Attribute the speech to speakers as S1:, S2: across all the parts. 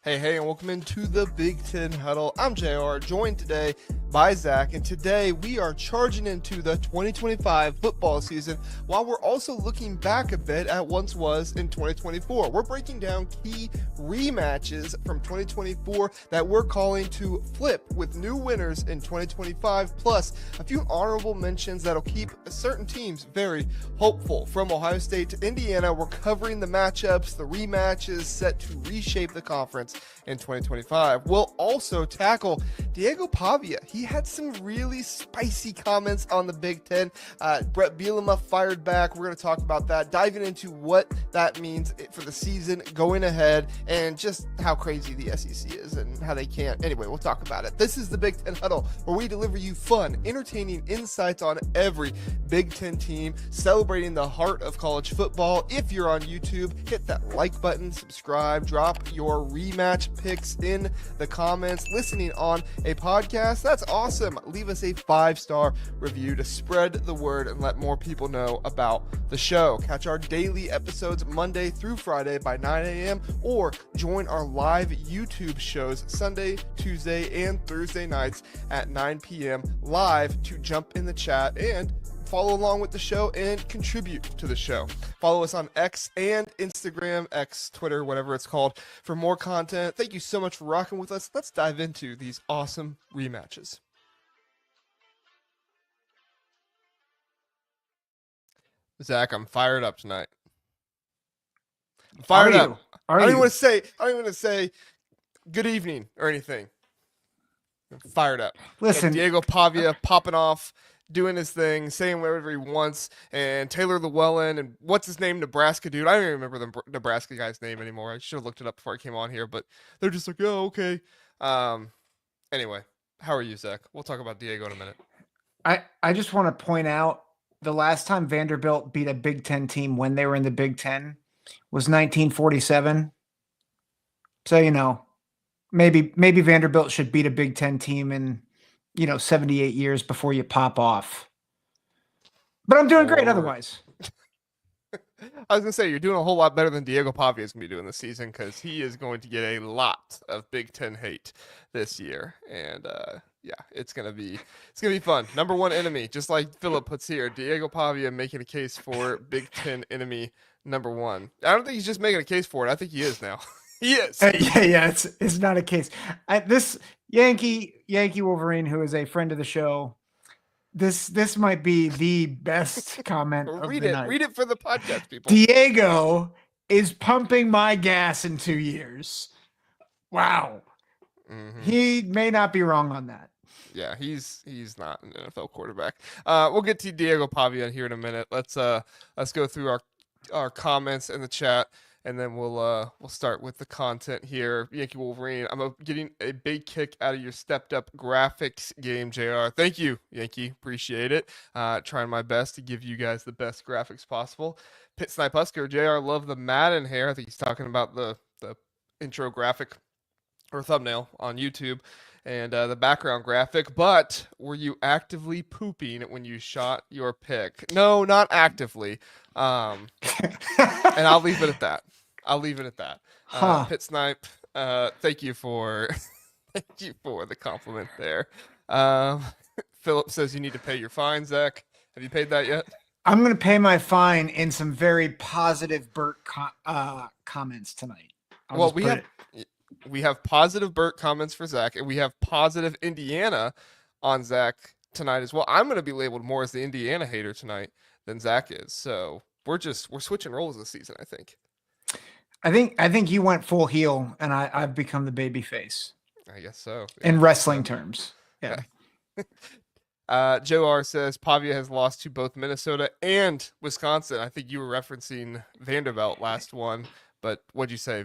S1: Hey, and welcome into the Big Ten Huddle. I'm JR, joined today by Zach, and today we are charging into the 2025 football season while we're also looking back a bit at what was in 2024. We're breaking down key rematches from 2024 that we're calling to flip with new winners in 2025, plus a few honorable mentions that'll keep certain teams very hopeful. From Ohio State to Indiana, we're covering the matchups, the rematches set to reshape the conference in 2025. We'll also tackle Diego Pavia. He had some really spicy comments on the Big Ten. Brett Bielema fired back. We're going to talk about that, diving into what that means for the season going ahead and just how crazy the SEC is and how they can't. Anyway, we'll talk about it. This is the Big Ten Huddle, where we deliver you fun, entertaining insights on every Big Ten team, celebrating the heart of college football. If you're on YouTube, hit that like button, subscribe, drop your rematch picks in the comments. Listening on a podcast, that's awesome. Leave us a 5-star review to spread the word and let more people know about the show. Catch our daily episodes Monday through Friday by 9 a.m. or join our live YouTube shows Sunday, Tuesday, and Thursday nights at 9 p.m. live to jump in the chat and follow along with the show and contribute to the show. Follow us on X and Instagram, X, Twitter, whatever it's called, for more content. Thank you so much for rocking with us. Let's dive into these awesome rematches. Zach, I'm fired up tonight. I'm fired up. I don't even want to say good evening or anything. I'm fired up.
S2: Listen,
S1: Diego Pavia popping off, doing his thing, saying whatever he wants, and Taylor Llewellyn, and what's his name, Nebraska dude. I don't even remember the Nebraska guy's name anymore. I should have looked it up before I came on here, but they're just like, oh, okay. Anyway, how are you, Zach? We'll talk about Diego in a minute.
S2: I just want to point out the last time Vanderbilt beat a Big Ten team when they were in the Big Ten was 1947. So, maybe Vanderbilt should beat a Big Ten team in 78 years before you pop off. But I'm doing great otherwise.
S1: I was going to say, you're doing a whole lot better than Diego Pavia is going to be doing this season, because he is going to get a lot of Big Ten hate this year. And yeah, it's going to be fun. Number one enemy, just like Philip puts here, Diego Pavia making a case for Big Ten enemy number one. I don't think he's just making a case for it. I think he is now. He is.
S2: Yeah. It's not a case. This Yankee Wolverine, who is a friend of the show, this might be the best comment of the night.
S1: Read it for the podcast people.
S2: Diego is pumping my gas in 2 years. Wow. Mm-hmm. He may not be wrong on that.
S1: Yeah, he's not an NFL quarterback. We'll get to Diego Pavia here in a minute. Let's go through our comments in the chat, and then we'll start with the content here. Yankee Wolverine, I'm getting a big kick out of your stepped up graphics game, JR. Thank you, Yankee. Appreciate it. Trying my best to give you guys the best graphics possible. Pit Snipe Husker, JR, love the Madden hair. I think he's talking about the intro graphic or thumbnail on YouTube and the background graphic. But were you actively pooping when you shot your pick? No, not actively. And I'll leave it at that. Pit Snipe, thank you for the compliment there. Philip says you need to pay your fine, Zach. Have you paid that yet?
S2: I'm going to pay my fine in some very positive Burt comments tonight.
S1: We have positive Burt comments for Zach, and we have positive Indiana on Zach tonight as well. I'm going to be labeled more as the Indiana hater tonight than Zach is. So we're switching roles this season, I think.
S2: I think you went full heel, and I've become the baby face.
S1: I guess so.
S2: In wrestling terms. Yeah.
S1: Joe R says Pavia has lost to both Minnesota and Wisconsin. I think you were referencing Vanderbilt last one, but what'd you say?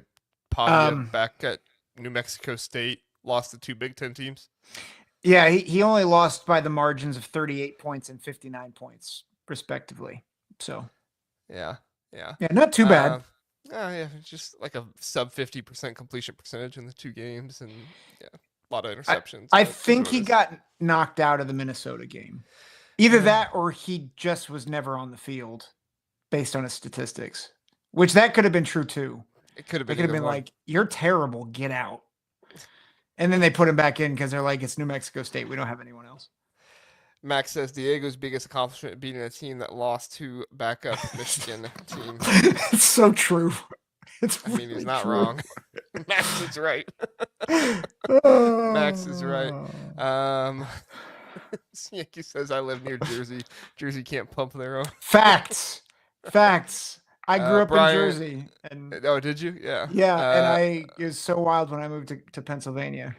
S1: Pavia back at New Mexico State lost to 2 Big Ten teams?
S2: Yeah, he only lost by the margins of 38 points and 59 points, respectively. So,
S1: yeah,
S2: not too bad.
S1: Yeah, just like a sub 50% completion percentage in the 2 games, and yeah, a lot of interceptions.
S2: I think he got knocked out of the Minnesota game. Either that or he just was never on the field based on his statistics, which that could have been true too.
S1: It could have
S2: They
S1: been
S2: could have been like, "You're terrible. Get out." And then they put him back in because they're like, "It's New Mexico State. We don't have anyone else."
S1: Max says Diego's biggest accomplishment beating a team that lost to backup Michigan team.
S2: It's so true.
S1: I mean, he's not wrong. Max is right. Max is right. Yankee says I live near Jersey. Jersey can't pump their own.
S2: Facts. I grew up
S1: Brian,
S2: in Jersey. And
S1: oh, did you? Yeah.
S2: Yeah, and it was so wild when I moved to Pennsylvania.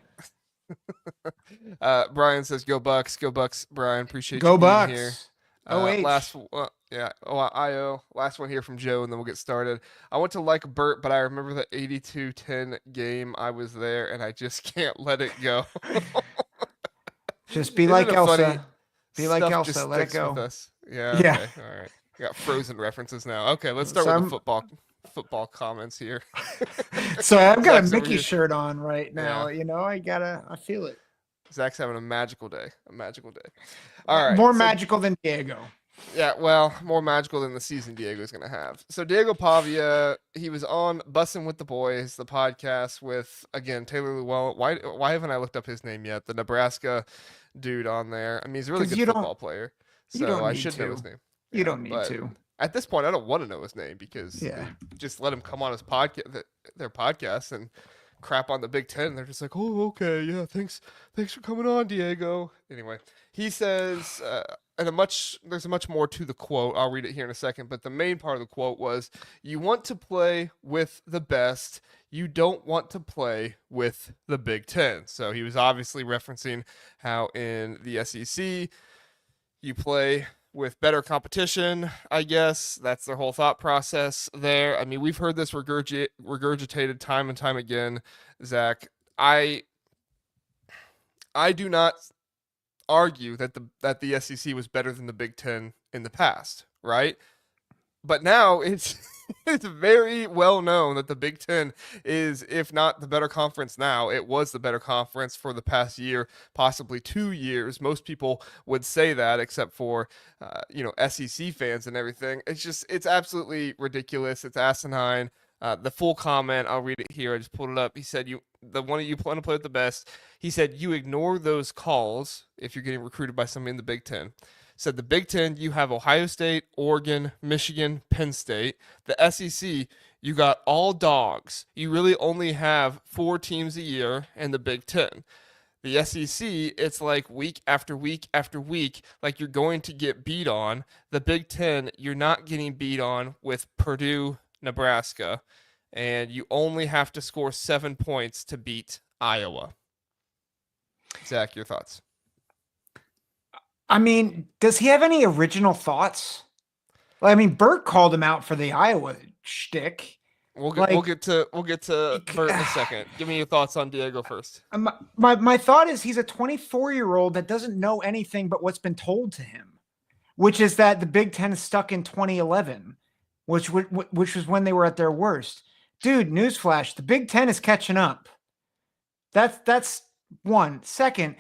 S1: Brian says, "Go Bucks, go Bucks!" Brian, appreciate
S2: Go
S1: you being
S2: Bucks.
S1: here.
S2: IO.
S1: Last one here from Joe, and then we'll get started. I went to like Burt, but I remember the 82-10 game. I was there, and I just can't let it go.
S2: Just be like Elsa. Be like Elsa. Let it go.
S1: Yeah. Okay. All right. We got Frozen references now. Okay, let's start with the football comments here.
S2: So I've got a Mickey shirt on right now. Yeah. I feel it.
S1: Zach's having a magical day. All right.
S2: More magical than Diego.
S1: Yeah, well, more magical than the season Diego's going to have. So Diego Pavia, he was on Bussin' with the Boys, the podcast with, again, Taylor Llewellyn. Why haven't I looked up his name yet? The Nebraska dude on there. I mean, he's a really good football player. So I should know his name.
S2: You don't need to.
S1: At this point, I don't want to know his name because they just let him come on his podcast, their podcast, and crap on the Big Ten. They're just like, oh, okay, yeah, thanks for coming on, Diego. Anyway, he says, there's much more to the quote. I'll read it here in a second, but the main part of the quote was, "You want to play with the best. You don't want to play with the Big Ten." So he was obviously referencing how in the SEC you play with better competition, I guess. That's their whole thought process there. I mean, we've heard this regurgitated time and time again, Zach. I do not argue that the SEC was better than the Big Ten in the past, right? But now it's very well known that the Big Ten is, if not the better conference now, it was the better conference for the past year, possibly 2 years. Most people would say that, except for SEC fans and everything. It's absolutely ridiculous. It's asinine. The full comment, I'll read it here. I just pulled it up. He said, the one of you want to play with the best. He said, you ignore those calls if you're getting recruited by somebody in the Big Ten. Said the Big Ten, you have Ohio State, Oregon, Michigan, Penn State. The SEC, you got all dogs. You really only have 4 teams a year in the Big Ten. The SEC, it's like week after week after week, like you're going to get beat on. The Big Ten, you're not getting beat on with Purdue, Nebraska, and you only have to score 7 points to beat Iowa. Zach, your thoughts?
S2: I mean, does he have any original thoughts? Well, I mean, Burt called him out for the Iowa shtick.
S1: We'll get to Burt in a second. Give me your thoughts on Diego first.
S2: My thought is he's a 24-year-old that doesn't know anything but what's been told to him, which is that the Big Ten is stuck in 2011, which was when they were at their worst. Dude, newsflash, the Big Ten is catching up. That's one. Second,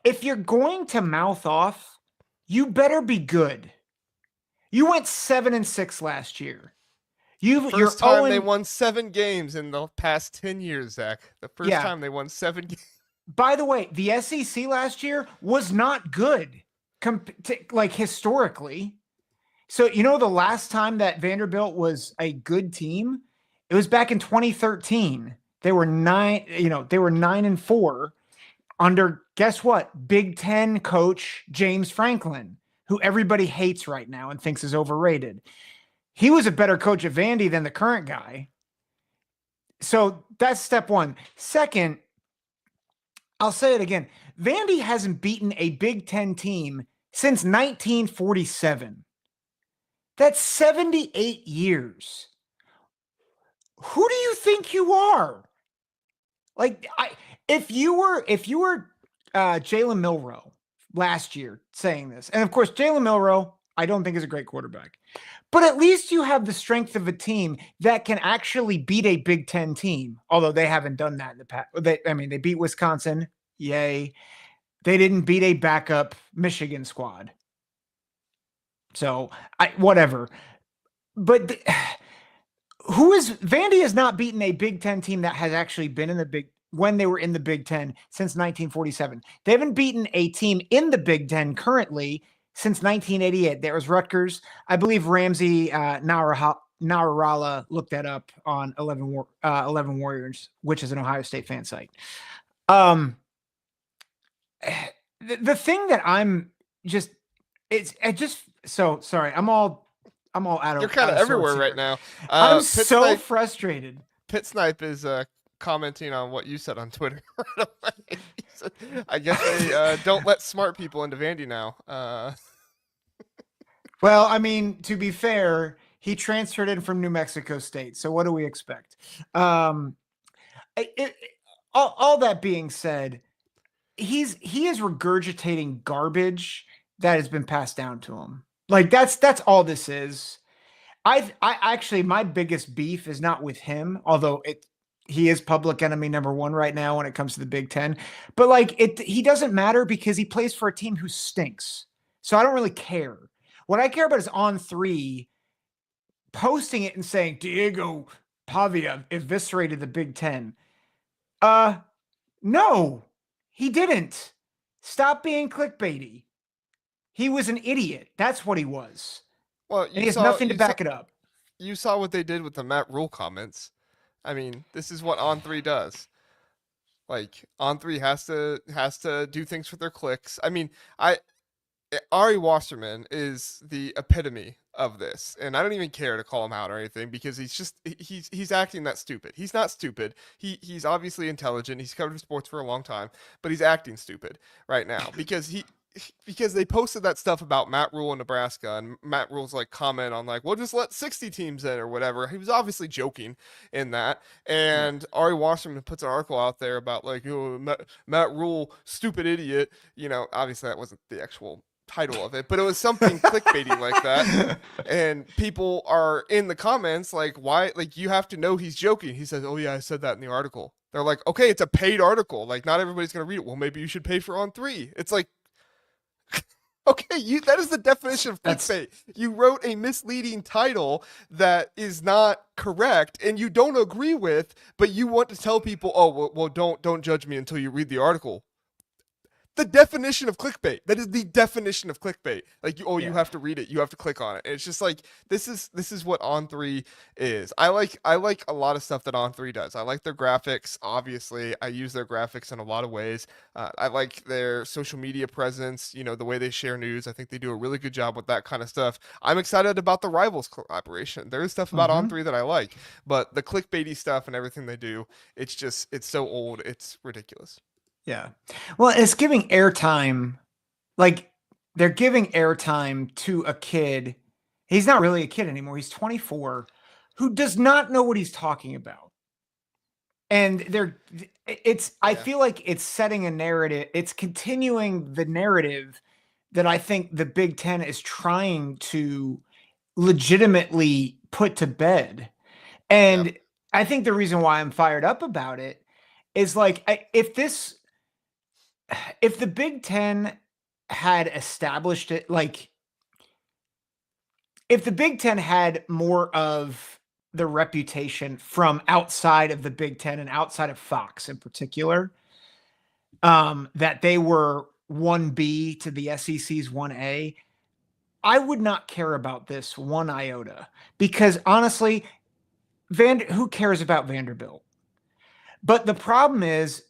S2: if you're going to mouth off, you better be good. You went 7-6 last year.
S1: First time they won 7 games in the past 10 years, Zach. The first time they won 7 games.
S2: By the way, the SEC last year was not good, historically. So, the last time that Vanderbilt was a good team, it was back in 2013. They were 9-4 under, guess what? Big Ten coach James Franklin, who everybody hates right now and thinks is overrated. He was a better coach at Vandy than the current guy. So that's step one. Second, I'll say it again. Vandy hasn't beaten a Big Ten team since 1947. That's 78 years. Who do you think you are? If you were Jalen Milroe last year saying this, and of course, Jalen Milroe, I don't think is a great quarterback, but at least you have the strength of a team that can actually beat a Big Ten team, although they haven't done that in the past. They beat Wisconsin. Yay. They didn't beat a backup Michigan squad. So whatever. But Vandy has not beaten a Big Ten team that has actually been in when they were in the Big Ten since 1947. They haven't beaten a team in the Big Ten currently since 1988. There was Rutgers. I believe Ramsey Nararala looked that up on 11 Warriors, which is an Ohio State fan site. The thing that I'm just, so sorry. I'm all out of.
S1: You're kind of everywhere right now.
S2: I'm so frustrated.
S1: Pit Snipe is commenting on what you said on Twitter. Said, I guess they don't let smart people into Vandy now.
S2: Well, I mean, to be fair, he transferred in from New Mexico State. So what do we expect? All that being said, he is regurgitating garbage that has been passed down to him. Like that's all this is. I actually, my biggest beef is not with him, although he is public enemy number one right now when it comes to the Big Ten. But like he doesn't matter because he plays for a team who stinks. So I don't really care. What I care about is On3 posting it and saying Diego Pavia eviscerated the Big Ten. No, he didn't. Stop being clickbaity. He was an idiot. That's what he was.
S1: Well,
S2: and he has nothing to back it up.
S1: You saw what they did with the Matt Rule comments. I mean, this is what On3 does. Like On3 has to do things for their clicks. I mean, Ari Wasserman is the epitome of this, and I don't even care to call him out or anything because he's acting that stupid. He's not stupid. He's obviously intelligent. He's covered sports for a long time, but he's acting stupid right now because they posted that stuff about Matt Rule in Nebraska, and Matt Rule's like comment on like, we'll just let 60 teams in or whatever. He was obviously joking in that. And Ari Wasserman puts an article out there about like, oh, Matt Rule, stupid idiot. You know, obviously that wasn't the actual title of it, but it was something clickbaity like that. And people are in the comments like, why? Like, you have to know he's joking. He says, oh yeah, I said that in the article. They're like, okay, it's a paid article. Like, not everybody's going to read it. Well, maybe you should pay for On3. It's like, okay, that is the definition of clickbait. You wrote a misleading title that is not correct and you don't agree with, but you want to tell people, oh, well, don't judge me until you read the article. The definition of clickbait. That is the definition of clickbait. Like, you have to read it. You have to click on it. And it's just like, this is what On3 is. I like a lot of stuff that On3 does. I like their graphics. Obviously, I use their graphics in a lot of ways. I like their social media presence, you know, the way they share news. I think they do a really good job with that kind of stuff. I'm excited about the Rivals collaboration. There is stuff about On3 that I like, but the clickbaity stuff and everything they do, it's so old. It's ridiculous.
S2: Yeah. Well, it's giving airtime. Like, they're giving airtime to a kid. He's not really a kid anymore. He's 24, who does not know what he's talking about. And I feel like it's setting a narrative. It's continuing the narrative that I think the Big Ten is trying to legitimately put to bed. And I think the reason why I'm fired up about it is like, if the Big Ten had established it, like if the Big Ten had more of the reputation from outside of the Big Ten and outside of Fox in particular, that they were 1B to the SEC's 1A, I would not care about this one iota because honestly, who cares about Vanderbilt? But the problem is,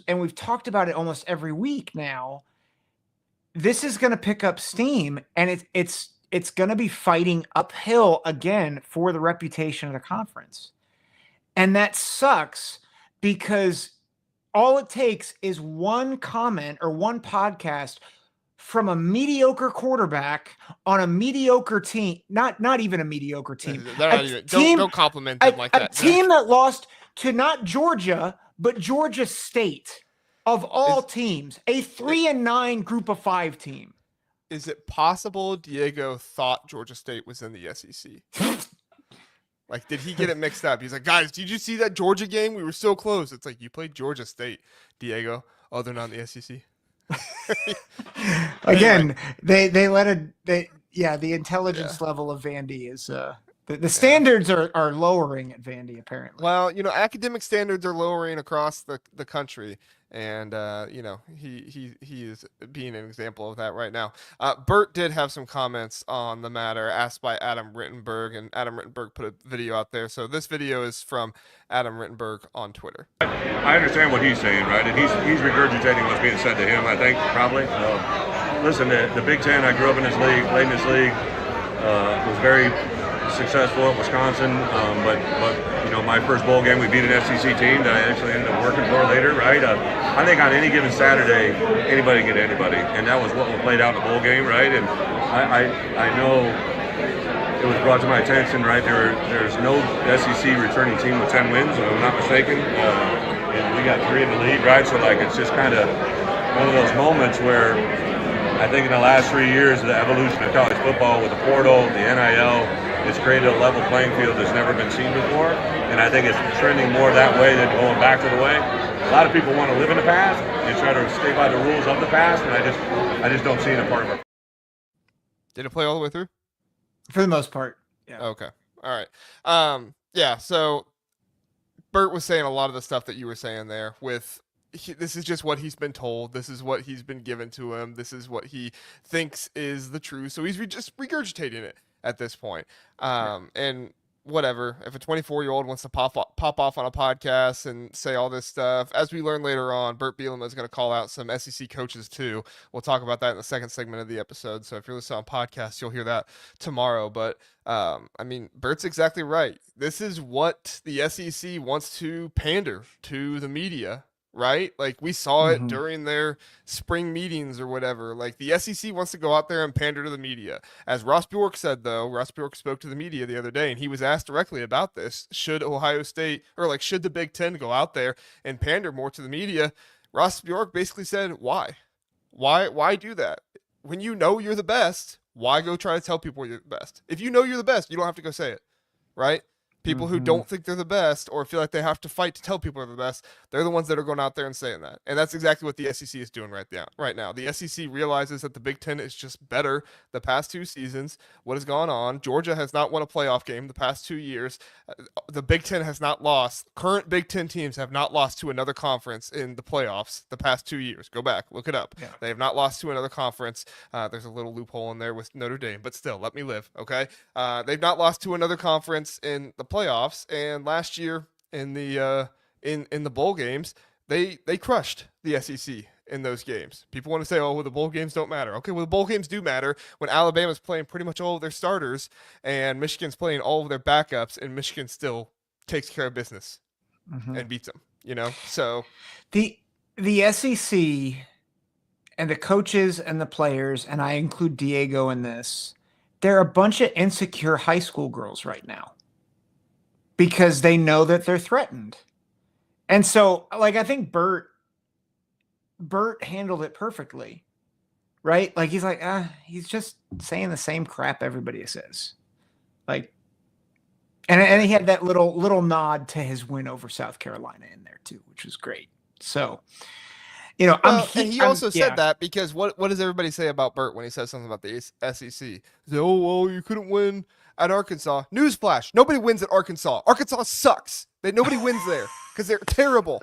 S2: and we've talked about it almost every week now, this is going to pick up steam and it's going to be fighting uphill again for the reputation of the conference. And that sucks because all it takes is one comment or one podcast from a mediocre quarterback on a mediocre team, not even a mediocre team.
S1: Don't compliment them like that.
S2: A team that lost to not Georgia, but Georgia State, of all teams, a 3-9 group of 5 team.
S1: Is it possible Diego thought Georgia State was in the SEC? Like, did he get it mixed up? He's like, guys, did you see that Georgia game? We were so close. It's like, you played Georgia State, Diego. Oh, they're not in the SEC.
S2: Again, the intelligence level of Vandy is The standards are lowering at Vandy, apparently.
S1: Well, academic standards are lowering across the country, and he is being an example of that right now. Bert did have some comments on the matter, asked by Adam Rittenberg, and Adam Rittenberg put a video out there. So this video is from Adam Rittenberg on Twitter.
S3: I understand what he's saying, right? And he's regurgitating what's being said to him, I think, probably. Listen, the Big Ten, I grew up in this league, played in this league, was very successful at Wisconsin, but my first bowl game, we beat an SEC team that I actually ended up working for later, right? I think on any given Saturday, anybody can get anybody, and that was what played out in the bowl game, right? And I know it was brought to my attention, right? There's no SEC returning team with 10 wins, if I'm not mistaken, and we got 3 in the league, right? So it's just kind of one of those moments where I think in the last 3 years, the evolution of college football with the portal, the NIL, it's created a level playing field that's never been seen before, and I think it's trending more that way than going back to the way. A lot of people want to live in the past and try to stay by the rules of the past, and I just don't see it a part of it.
S1: Did it play all the way through?
S2: For the most part, yeah.
S1: Okay, all right. Yeah. So Bert was saying a lot of the stuff that you were saying there. This is just what he's been told. This is what he's been given to him. This is what he thinks is the truth. So he's just regurgitating it at this point. And whatever, if a 24-year-old wants to pop off on a podcast and say all this stuff, as we learn later on, Bert Bielema is going to call out some SEC coaches too. We'll talk about that in the second segment of the episode. So if you're listening on podcasts, you'll hear that tomorrow. But Bert's exactly right. This is what the SEC wants to pander to the media. Right? Like we saw it during their spring meetings or whatever. Like the SEC wants to go out there and pander to the media. As Ross Bjork said, though, Ross Bjork spoke to the media the other day and he was asked directly about this. Should Ohio State should the Big Ten go out there and pander more to the media? Ross Bjork basically said, why? Why do that? When you know you're the best, why go try to tell people you're the best? If you know you're the best, you don't have to go say it. Right? People who don't think they're the best or feel like they have to fight to tell people they're the best, they're the ones that are going out there and saying that. And that's exactly what the SEC is doing right now. The SEC realizes that the Big Ten is just better the past 2 seasons. What has gone on? Georgia has not won a playoff game the past 2 years. The Big Ten has not lost. Current Big Ten teams have not lost to another conference in the playoffs the past 2 years. Go back, look it up. Yeah. They have not lost to another conference. There's a little loophole in there with Notre Dame, but still, let me live, okay? They've not lost to another conference in the playoffs, and last year in the in the bowl games they crushed the SEC in those games. People want to say, oh, well, the bowl games don't matter. Okay, well, the bowl games do matter when Alabama's playing pretty much all of their starters and Michigan's playing all of their backups, and Michigan still takes care of business and beats them. So
S2: the SEC and the coaches and the players, and I include Diego in this, they're a bunch of insecure high school girls right now, because they know that they're threatened. And so, I think Bert handled it perfectly, right? He's he's just saying the same crap everybody says. And he had that little nod to his win over South Carolina in there too, which was great. So,
S1: and he also said that because what does everybody say about Bert when he says something about the SEC? Say, oh, well, you couldn't win at Arkansas. Newsflash, nobody wins at Arkansas. Arkansas sucks. Nobody wins there because they're terrible.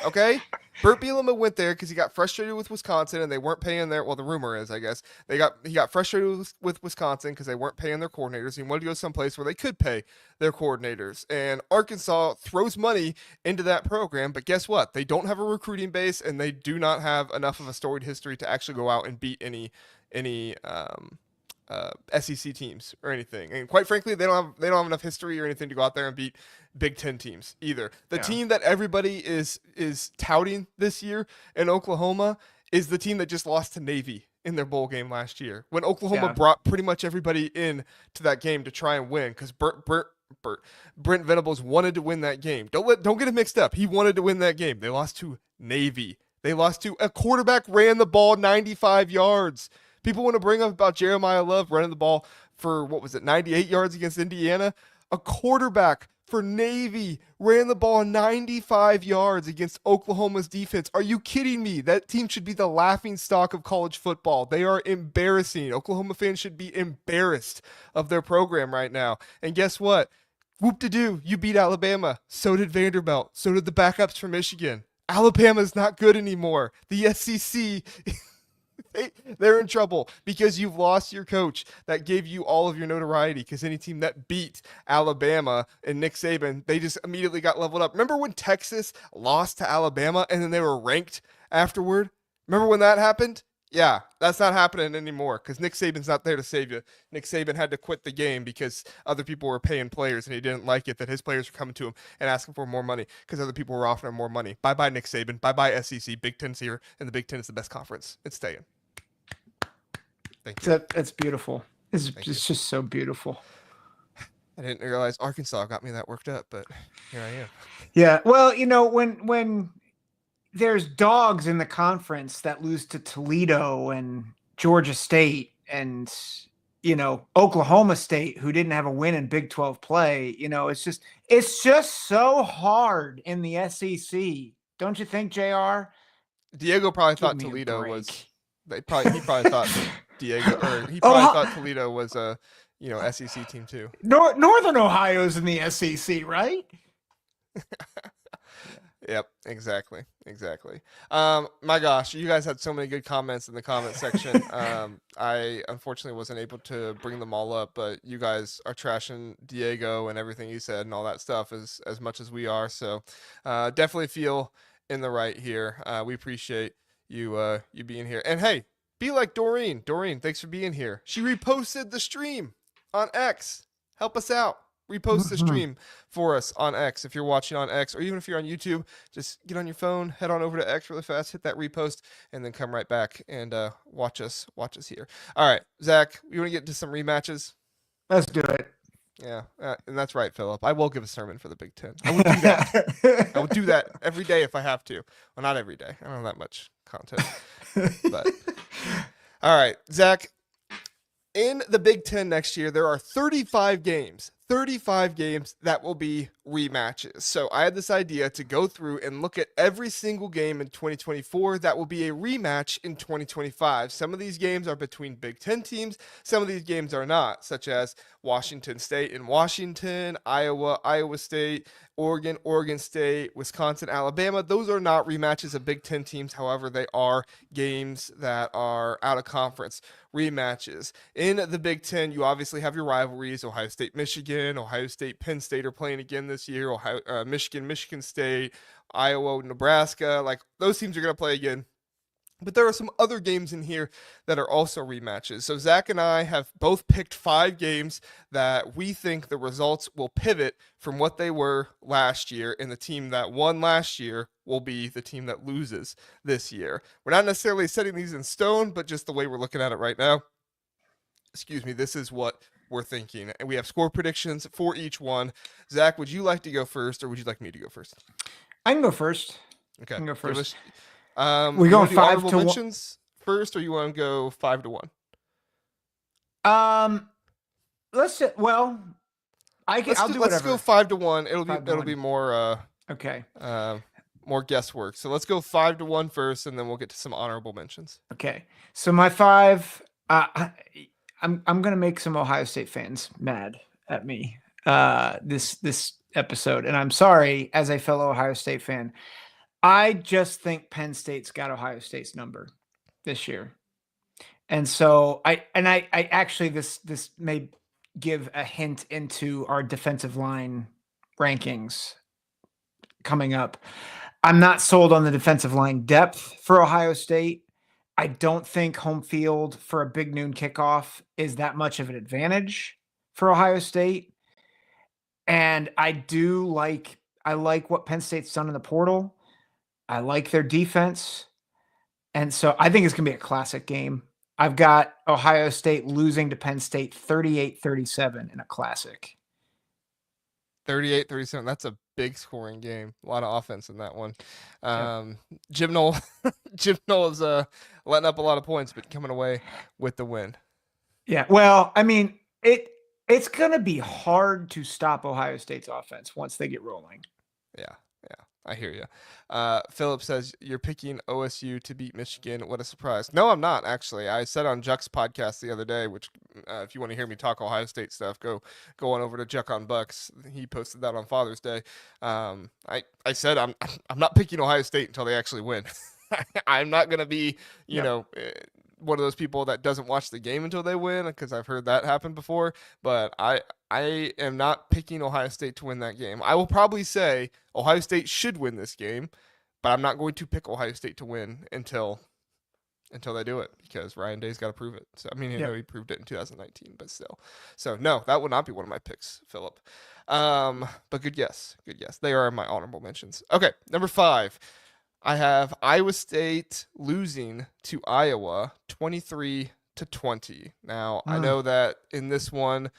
S1: Okay? Bert Bielema went there because he got frustrated with Wisconsin and they weren't paying their, well, the rumor is, I guess, he got frustrated with Wisconsin because they weren't paying their coordinators. He wanted to go someplace where they could pay their coordinators. And Arkansas throws money into that program, but guess what? They don't have a recruiting base and they do not have enough of a storied history to actually go out and beat any SEC teams or anything. And quite frankly, they don't have enough history or anything to go out there and beat Big Ten teams either. The team that everybody is touting this year in Oklahoma is the team that just lost to Navy in their bowl game last year, when Oklahoma brought pretty much everybody in to that game to try and win, because Brent Venables wanted to win that game. Don't get it mixed up. He wanted to win that game. They lost to Navy. They lost to a quarterback ran the ball 95 yards. People want to bring up about Jeremiah Love running the ball for, 98 yards against Indiana? A quarterback for Navy ran the ball 95 yards against Oklahoma's defense. Are you kidding me? That team should be the laughing stock of college football. They are embarrassing. Oklahoma fans should be embarrassed of their program right now. And guess what? Whoop-de-doo, you beat Alabama. So did Vanderbilt. So did the backups from Michigan. Alabama's not good anymore. The SEC, they're in trouble because you've lost your coach that gave you all of your notoriety, because any team that beat Alabama and Nick Saban, they just immediately got leveled up. Remember when Texas lost to Alabama and then they were ranked afterward? Remember when that happened? Yeah, that's not happening anymore because Nick Saban's not there to save you. Nick Saban had to quit the game because other people were paying players and he didn't like it that his players were coming to him and asking for more money because other people were offering him more money. Bye-bye, Nick Saban. Bye-bye, SEC. Big Ten's here, and the Big Ten is the best conference. It's staying. Thank you.
S2: That's beautiful. It's just so beautiful.
S1: I didn't realize Arkansas got me that worked up, but here I am.
S2: Yeah, well, when there's dogs in the conference that lose to Toledo and Georgia State and, Oklahoma State, who didn't have a win in Big 12 play, it's just so hard in the SEC. Don't you think, JR?
S1: Diego probably thought Toledo was he probably thought thought Toledo was a, SEC team too.
S2: Northern Ohio's in the SEC, right?
S1: Yep, exactly. My gosh, you guys had so many good comments in the comment section. I unfortunately wasn't able to bring them all up, but you guys are trashing Diego and everything he said and all that stuff as much as we are. So definitely feel in the right here. We appreciate you being here. And hey, be like Doreen. Doreen, thanks for being here. She reposted the stream on X. Help us out. Repost the stream for us on X if you're watching on X, or even if you're on YouTube, just get on your phone, head on over to X really fast, hit that repost, and then come right back and watch us here. All right, Zach, you want to get into some rematches?
S2: Let's do it.
S1: Yeah, and that's right, Philip. I will give a sermon for the Big Ten. I would do that. I would do that every day if I have to. Well, not every day. I don't have that much content. But all right, Zach. In the Big Ten next year, there are 35 games that will be rematches. So I had this idea to go through and look at every single game in 2024 that will be a rematch in 2025. Some of these games are between Big Ten teams. Some of these games are not, such as Washington State and Washington, Iowa State, Oregon State, Wisconsin, Alabama. Those are not rematches of Big Ten teams. However, they are games that are out of conference rematches. In the Big Ten, you obviously have your rivalries. Ohio State, Michigan, Ohio State, Penn State are playing again this year. Michigan State, Iowa, Nebraska. Like, those teams are going to play again. But there are some other games in here that are also rematches. So Zach and I have both picked 5 games that we think the results will pivot from what they were last year, and the team that won last year will be the team that loses this year. We're not necessarily setting these in stone, but just the way we're looking at it right now. Excuse me, this is what we're thinking. And we have score predictions for each one. Zach, would you like to go first, or would you like me to go first?
S2: I can go first.
S1: Okay.
S2: I can go first.
S1: We going 5 to 1 first, or you want to go 5 to 1?
S2: Let's do whatever.
S1: Let's go 5 to 1. It'll be more
S2: okay.
S1: More guesswork. So let's go 5 to 1 first, and then we'll get to some honorable mentions.
S2: Okay. So my 5, I'm gonna make some Ohio State fans mad at me this episode, and I'm sorry as a fellow Ohio State fan. I just think Penn State's got Ohio State's number this year. And so I actually, this may give a hint into our defensive line rankings coming up. I'm not sold on the defensive line depth for Ohio State. I don't think home field for a big noon kickoff is that much of an advantage for Ohio State. And I like what Penn State's done in the portal. I like their defense. And so I think it's going to be a classic game. I've got Ohio State losing to Penn State 38-37 in a classic.
S1: 38-37. That's a big scoring game. A lot of offense in that one. Jim Knoll is letting up a lot of points, but coming away with the win.
S2: Yeah. Well, I mean, It's going to be hard to stop Ohio State's offense once they get rolling.
S1: Yeah. I hear you. Philip says you're picking OSU to beat Michigan. What a surprise. No, I'm not, actually. I said on Juck's podcast the other day, which if you want to hear me talk Ohio State stuff, go on over to Juck on Bucks. He posted that on Father's Day. I said I'm not picking Ohio State until they actually win. I'm not going to be, you know, one of those people that doesn't watch the game until they win, because I've heard that happen before. But I am not picking Ohio State to win that game. I will probably say Ohio State should win this game, but I'm not going to pick Ohio State to win until they do it, because Ryan Day's got to prove it. So I mean, know he proved it in 2019, but still. So no, that would not be one of my picks, Philip. But good guess. They are my honorable mentions. Okay, number 5. I have Iowa State losing to Iowa 23-20. Now, I know that in this one,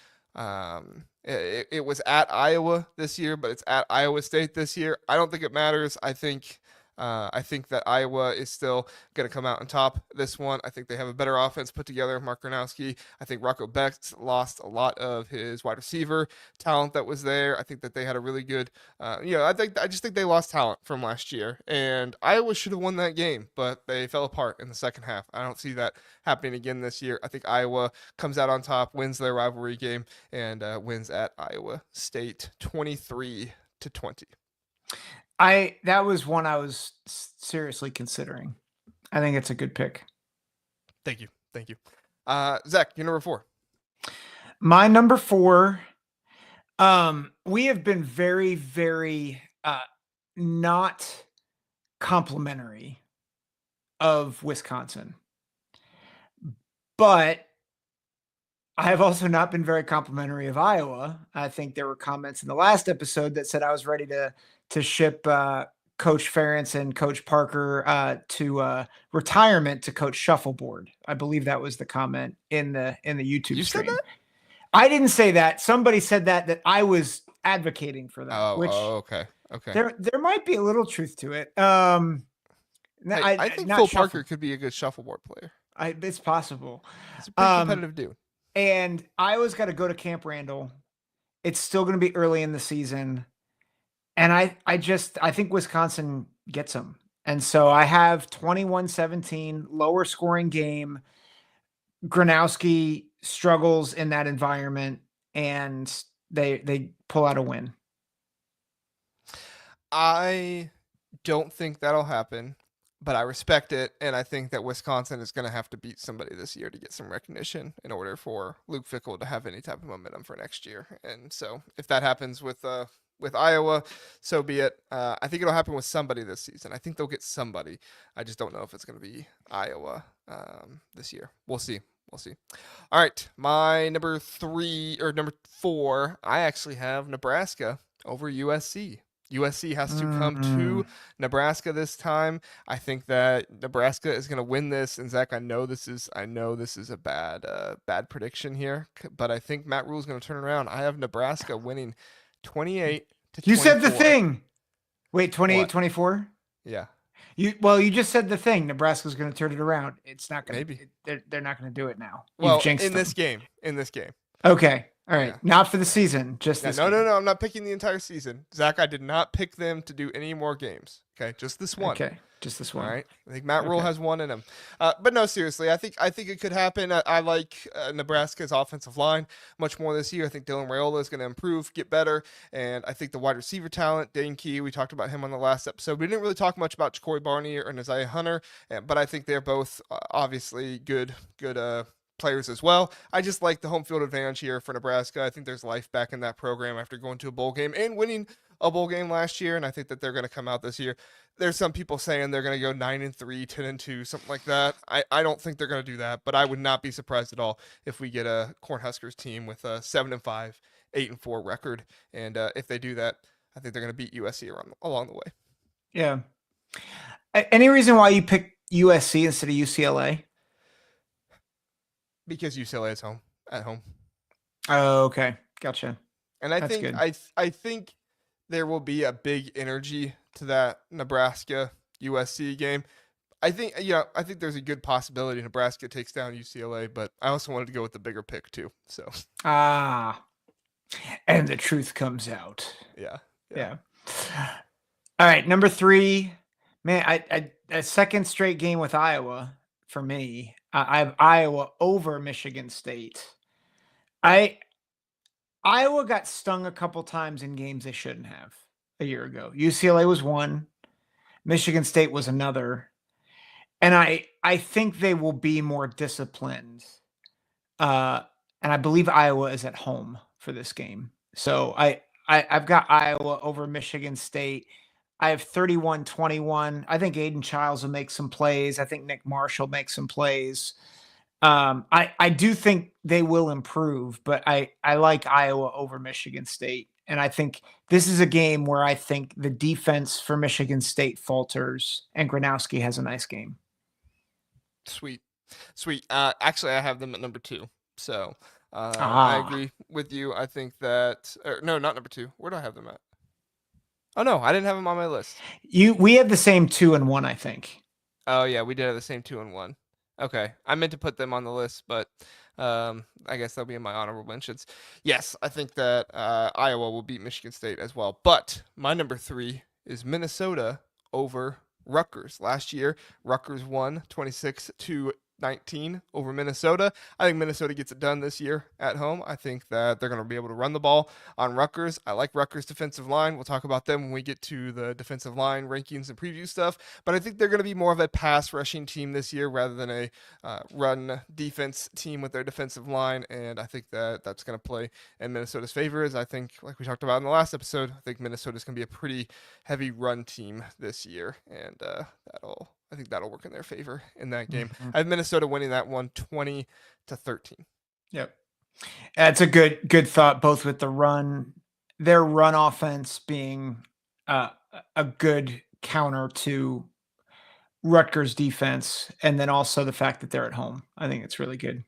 S1: it was at Iowa this year, but it's at Iowa State this year. I don't think it matters. I think that Iowa is still going to come out on top this one. I think they have a better offense put together. Mark Gronowski. I think Rocco Becht lost a lot of his wide receiver talent that was there. I think that they had a really good, I just think they lost talent from last year, and Iowa should have won that game, but they fell apart in the second half. I don't see that happening again this year. I think Iowa comes out on top, wins their rivalry game, and wins at Iowa State 23-20.
S2: That was one I was seriously considering. I think it's a good pick.
S1: Thank you. Zach, your number 4.
S2: My number 4, we have been very, very not complimentary of Wisconsin. But I have also not been very complimentary of Iowa. I think there were comments in the last episode that said I was ready to ship Coach Ferentz and Coach Parker to retirement to coach shuffleboard. I believe that was the comment in the YouTube stream. Said that? I didn't say that. Somebody said that I was advocating for that.
S1: Okay.
S2: There might be a little truth to it.
S1: I think Phil Parker could be a good shuffleboard player.
S2: It's possible.
S1: He's a pretty competitive dude.
S2: And Iowa's got to go to Camp Randall. It's still going to be early in the season. And I think Wisconsin gets them. And so I have 21-17, lower scoring game. Gronowski struggles in that environment, and they pull out a win.
S1: I don't think that'll happen, but I respect it, and I think that Wisconsin is going to have to beat somebody this year to get some recognition in order for Luke Fickell to have any type of momentum for next year. And so if that happens with Iowa, so be it. I think it'll happen with somebody this season. I think they'll get somebody. I just don't know if it's going to be Iowa this year. We'll see. All right, my number 4, I actually have Nebraska over USC. USC has to come to Nebraska this time. I think that Nebraska is going to win this. And Zach, I know this is a bad prediction here, but I think Matt Rhule is going to turn around. I have Nebraska winning 28-24.
S2: You said the thing. Wait, 28-24?
S1: Yeah.
S2: You just said the thing. Nebraska's going to turn it around. It's not going to. Maybe they're not going to do it now.
S1: Well, in this game.
S2: Okay. All right. Yeah. Not for the season. Just this.
S1: No. I'm not picking the entire season. Zach, I did not pick them to do any more games. Okay. Just this one.
S2: Okay. Just this one.
S1: All right. I think Matt Rhule has one in him. But no, seriously, I think it could happen. I like Nebraska's offensive line much more this year. I think Dylan Raiola is going to improve, get better. And I think the wide receiver talent, Dane Key, we talked about him on the last episode. We didn't really talk much about Ja'Cory Barney or Isaiah Hunter, but I think they're both obviously good players as well. I just like the home field advantage here for Nebraska. I think there's life back in that program after going to a bowl game and winning a bowl game last year, and I think that they're going to come out this year. There's some people saying they're going to go 9-3, 10-2, something like that. I don't think they're going to do that, but I would not be surprised at all if we get a Cornhuskers team with a 7-5, 8-4 record, and if they do that, I think they're going to beat USC along the way.
S2: Yeah. Any reason why you picked USC instead of UCLA?
S1: Because UCLA is at home.
S2: Oh, okay. Gotcha.
S1: And I think there will be a big energy to that Nebraska USC game. I think there's a good possibility Nebraska takes down UCLA, but I also wanted to go with the bigger pick too. So
S2: and the truth comes out.
S1: Yeah.
S2: All right, number 3, man. I a second straight game with Iowa for me. I have Iowa over Michigan State. Iowa got stung a couple times in games they shouldn't have a year ago. UCLA was one, Michigan State was another. And I think they will be more disciplined. And I believe Iowa is at home for this game. So I've got Iowa over Michigan State. I have 31-21. I think Aiden Childs will make some plays. I think Nick Marsh will make some plays. I do think they will improve, but I like Iowa over Michigan State. And I think this is a game where I think the defense for Michigan State falters and Gronowski has a nice game.
S1: Sweet. Actually, I have them at number 2. So I agree with you. I think that no, not number 2. Where do I have them at? Oh no, I didn't have them on my list.
S2: We have the same 2 and 1, I think.
S1: Oh yeah, we did have the same 2 and 1. Okay, I meant to put them on the list, but I guess they'll be in my honorable mentions. Yes, I think that Iowa will beat Michigan State as well. But my number 3 is Minnesota over Rutgers. Last year, Rutgers won 26-19 over Minnesota. I think Minnesota gets it done this year at home. I think that they're going to be able to run the ball on Rutgers. I like Rutgers' defensive line. We'll talk about them when we get to the defensive line rankings and preview stuff. But I think they're going to be more of a pass rushing team this year rather than a run defense team with their defensive line. And I think that that's going to play in Minnesota's favor. As I think, like we talked about in the last episode, I think Minnesota's going to be a pretty heavy run team this year. And I think that'll work in their favor in that game.
S2: Mm-hmm.
S1: I have Minnesota winning that one 20-13.
S2: Yep. That's a good thought, both with their run offense being a good counter to Rutgers defense, and then also the fact that they're at home. I think it's really good.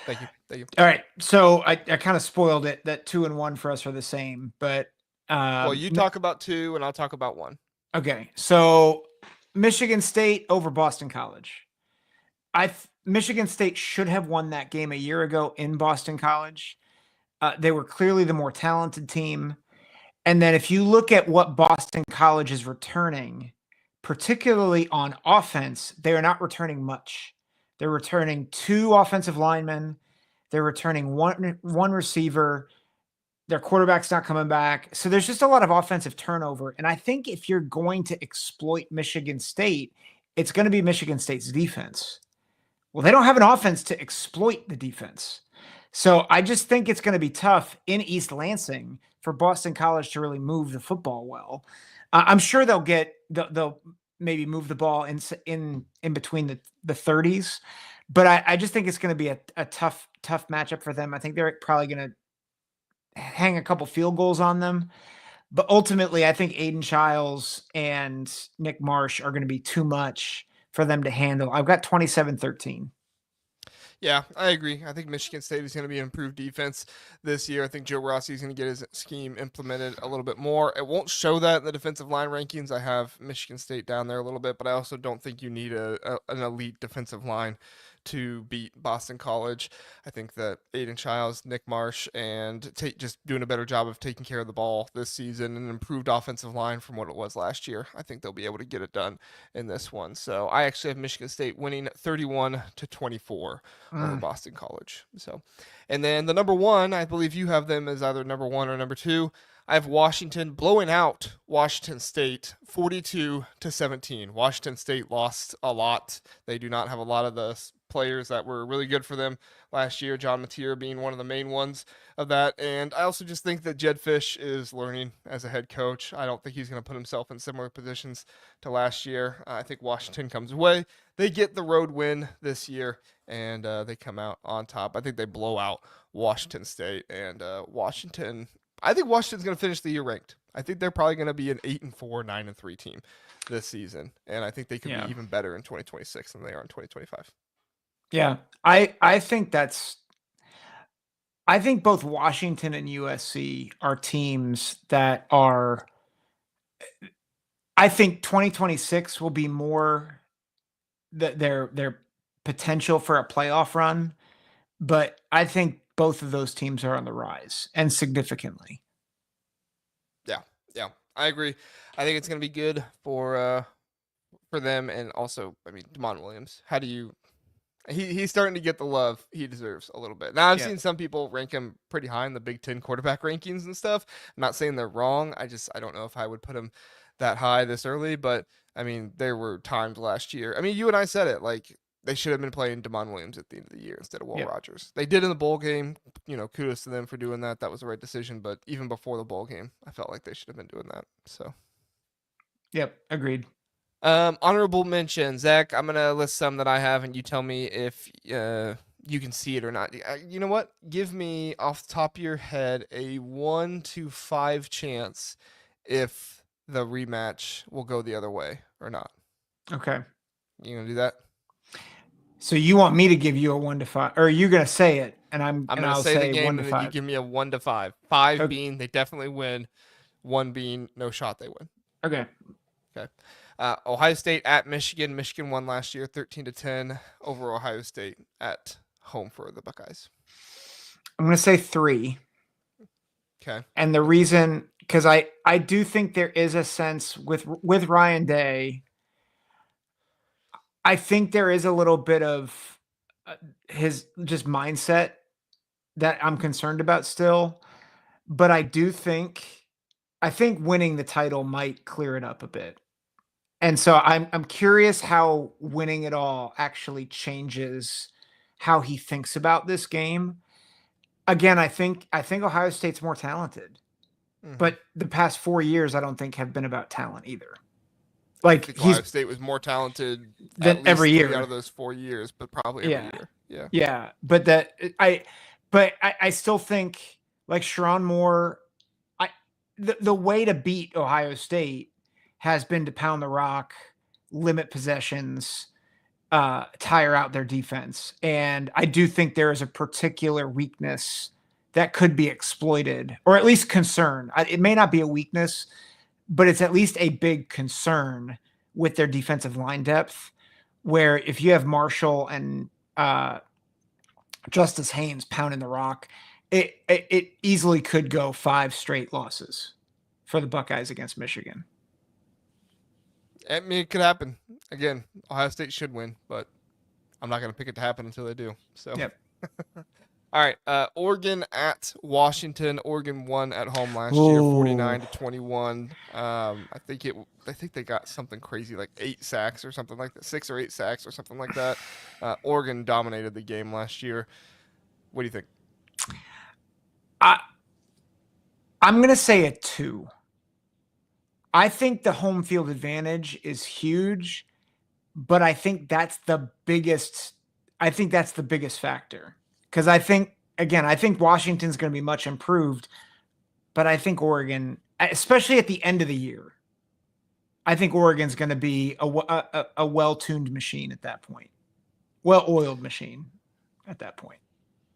S1: Thank you.
S2: All right. So I kind of spoiled it that 2 and 1 for us are the same, but
S1: well, you talk about 2 and I'll talk about 1.
S2: Okay. So Michigan State over Boston College. Michigan State should have won that game a year ago in Boston College. They were clearly the more talented team. And then if you look at what Boston College is returning, particularly on offense, they are not returning much. They're returning 2 offensive linemen. They're returning one receiver. Their quarterback's not coming back. So there's just a lot of offensive turnover. And I think if you're going to exploit Michigan State, it's going to be Michigan State's defense. Well, they don't have an offense to exploit the defense. So I just think it's going to be tough in East Lansing for Boston College to really move the football well. I'm sure they'll maybe move the ball in between the 30s, but I just think it's going to be a tough matchup for them. I think they're probably going to hang a couple field goals on them, but ultimately I think Aiden Childs and Nick Marsh are going to be too much for them to handle. I've got 27-13.
S1: Yeah, I agree. I think Michigan State is going to be an improved defense this year. I think Joe Rossi is going to get his scheme implemented a little bit more. It won't show that in the defensive line rankings. I have Michigan State down there a little bit, but I also don't think you need an elite defensive line to beat Boston College. I think that Aiden Childs, Nick Marsh, and just doing a better job of taking care of the ball this season, and an improved offensive line from what it was last year. I think they'll be able to get it done in this one. So I actually have Michigan State winning 31-24 over Boston College. So, and then the number 1, I believe you have them as either number 1 or number 2. I have Washington blowing out Washington State 42-17. Washington State lost a lot. They do not have a lot of the players that were really good for them last year, John Matier being one of the main ones of that. And I also just think that Jed Fish is learning as a head coach. I don't think he's going to put himself in similar positions to last year. I think Washington comes away. They get the road win this year, and they come out on top. I think they blow out Washington State, and I think Washington's going to finish the year ranked. I think they're probably going to be an 8-4, 9-3 team this season, and I think they could be even better in 2026 than they are in 2025.
S2: Yeah, I think both Washington and USC are teams that are. I think 2026 will be more their potential for a playoff run, but I think both of those teams are on the rise, and significantly.
S1: Yeah, I agree. I think it's going to be good for them, and also, I mean, Damon Williams. How do you? He's starting to get the love he deserves a little bit. Now, I've seen some people rank him pretty high in the Big Ten quarterback rankings and stuff. I'm not saying they're wrong. I don't know if I would put him that high this early, but I mean, there were times last year. I mean, you and I said it, like, they should have been playing Damon Williams at the end of the year instead of Will Rogers. They did in the bowl game. Kudos to them for doing that. That was the right decision. But even before the bowl game, I felt like they should have been doing that. So,
S2: yep, agreed.
S1: Honorable mention, Zach. I'm gonna list some that I have, and you tell me if you can see it or not. You know what? Give me off the top of your head a 1 to 5 chance if the rematch will go the other way or not.
S2: Okay.
S1: You gonna do that?
S2: So you want me to give you a 1 to 5, or are you gonna say it? And
S1: I'm gonna say the game,
S2: 1 to
S1: and
S2: 5.
S1: then you give me a 1 to 5. 5 being they definitely win, 1 being no shot they win.
S2: Okay.
S1: Ohio State at Michigan. Michigan won last year, 13-10 over Ohio State at home for the Buckeyes.
S2: I'm gonna say 3.
S1: Okay.
S2: And the reason, because I do think there is a sense with Ryan Day. I think there is a little bit of his just mindset that I'm concerned about still, but I think winning the title might clear it up a bit. And so I'm curious how winning it all actually changes how he thinks about this game. Again, I think Ohio State's more talented, but the past 4 years I don't think have been about talent either. Like
S1: Ohio State was more talented
S2: than every year
S1: out of those 4 years, but probably every year.
S2: Yeah. But I still think, like, Sharon Moore, the way to beat Ohio State has been to pound the rock, limit possessions, tire out their defense. And I do think there is a particular weakness that could be exploited, or at least concern. It may not be a weakness, but it's at least a big concern with their defensive line depth, where if you have Marshall and Justice Haynes pounding the rock, it easily could go 5 straight losses for the Buckeyes against Michigan.
S1: I mean, it could happen. Again, Ohio State should win, but I'm not going to pick it to happen until they do. So,
S2: yep.
S1: All right. Oregon at Washington. Oregon won at home last year, 49-21. I think they got something crazy like 8 sacks or something like that, 6 or 8 sacks or something like that. Oregon dominated the game last year. What do you think?
S2: I'm going to say a 2. I think the home field advantage is huge, but I think that's the biggest factor. Because I think Washington's going to be much improved, but I think Oregon, especially at the end of the year, I think Oregon's going to be a well-tuned machine at that point, well-oiled machine at that point.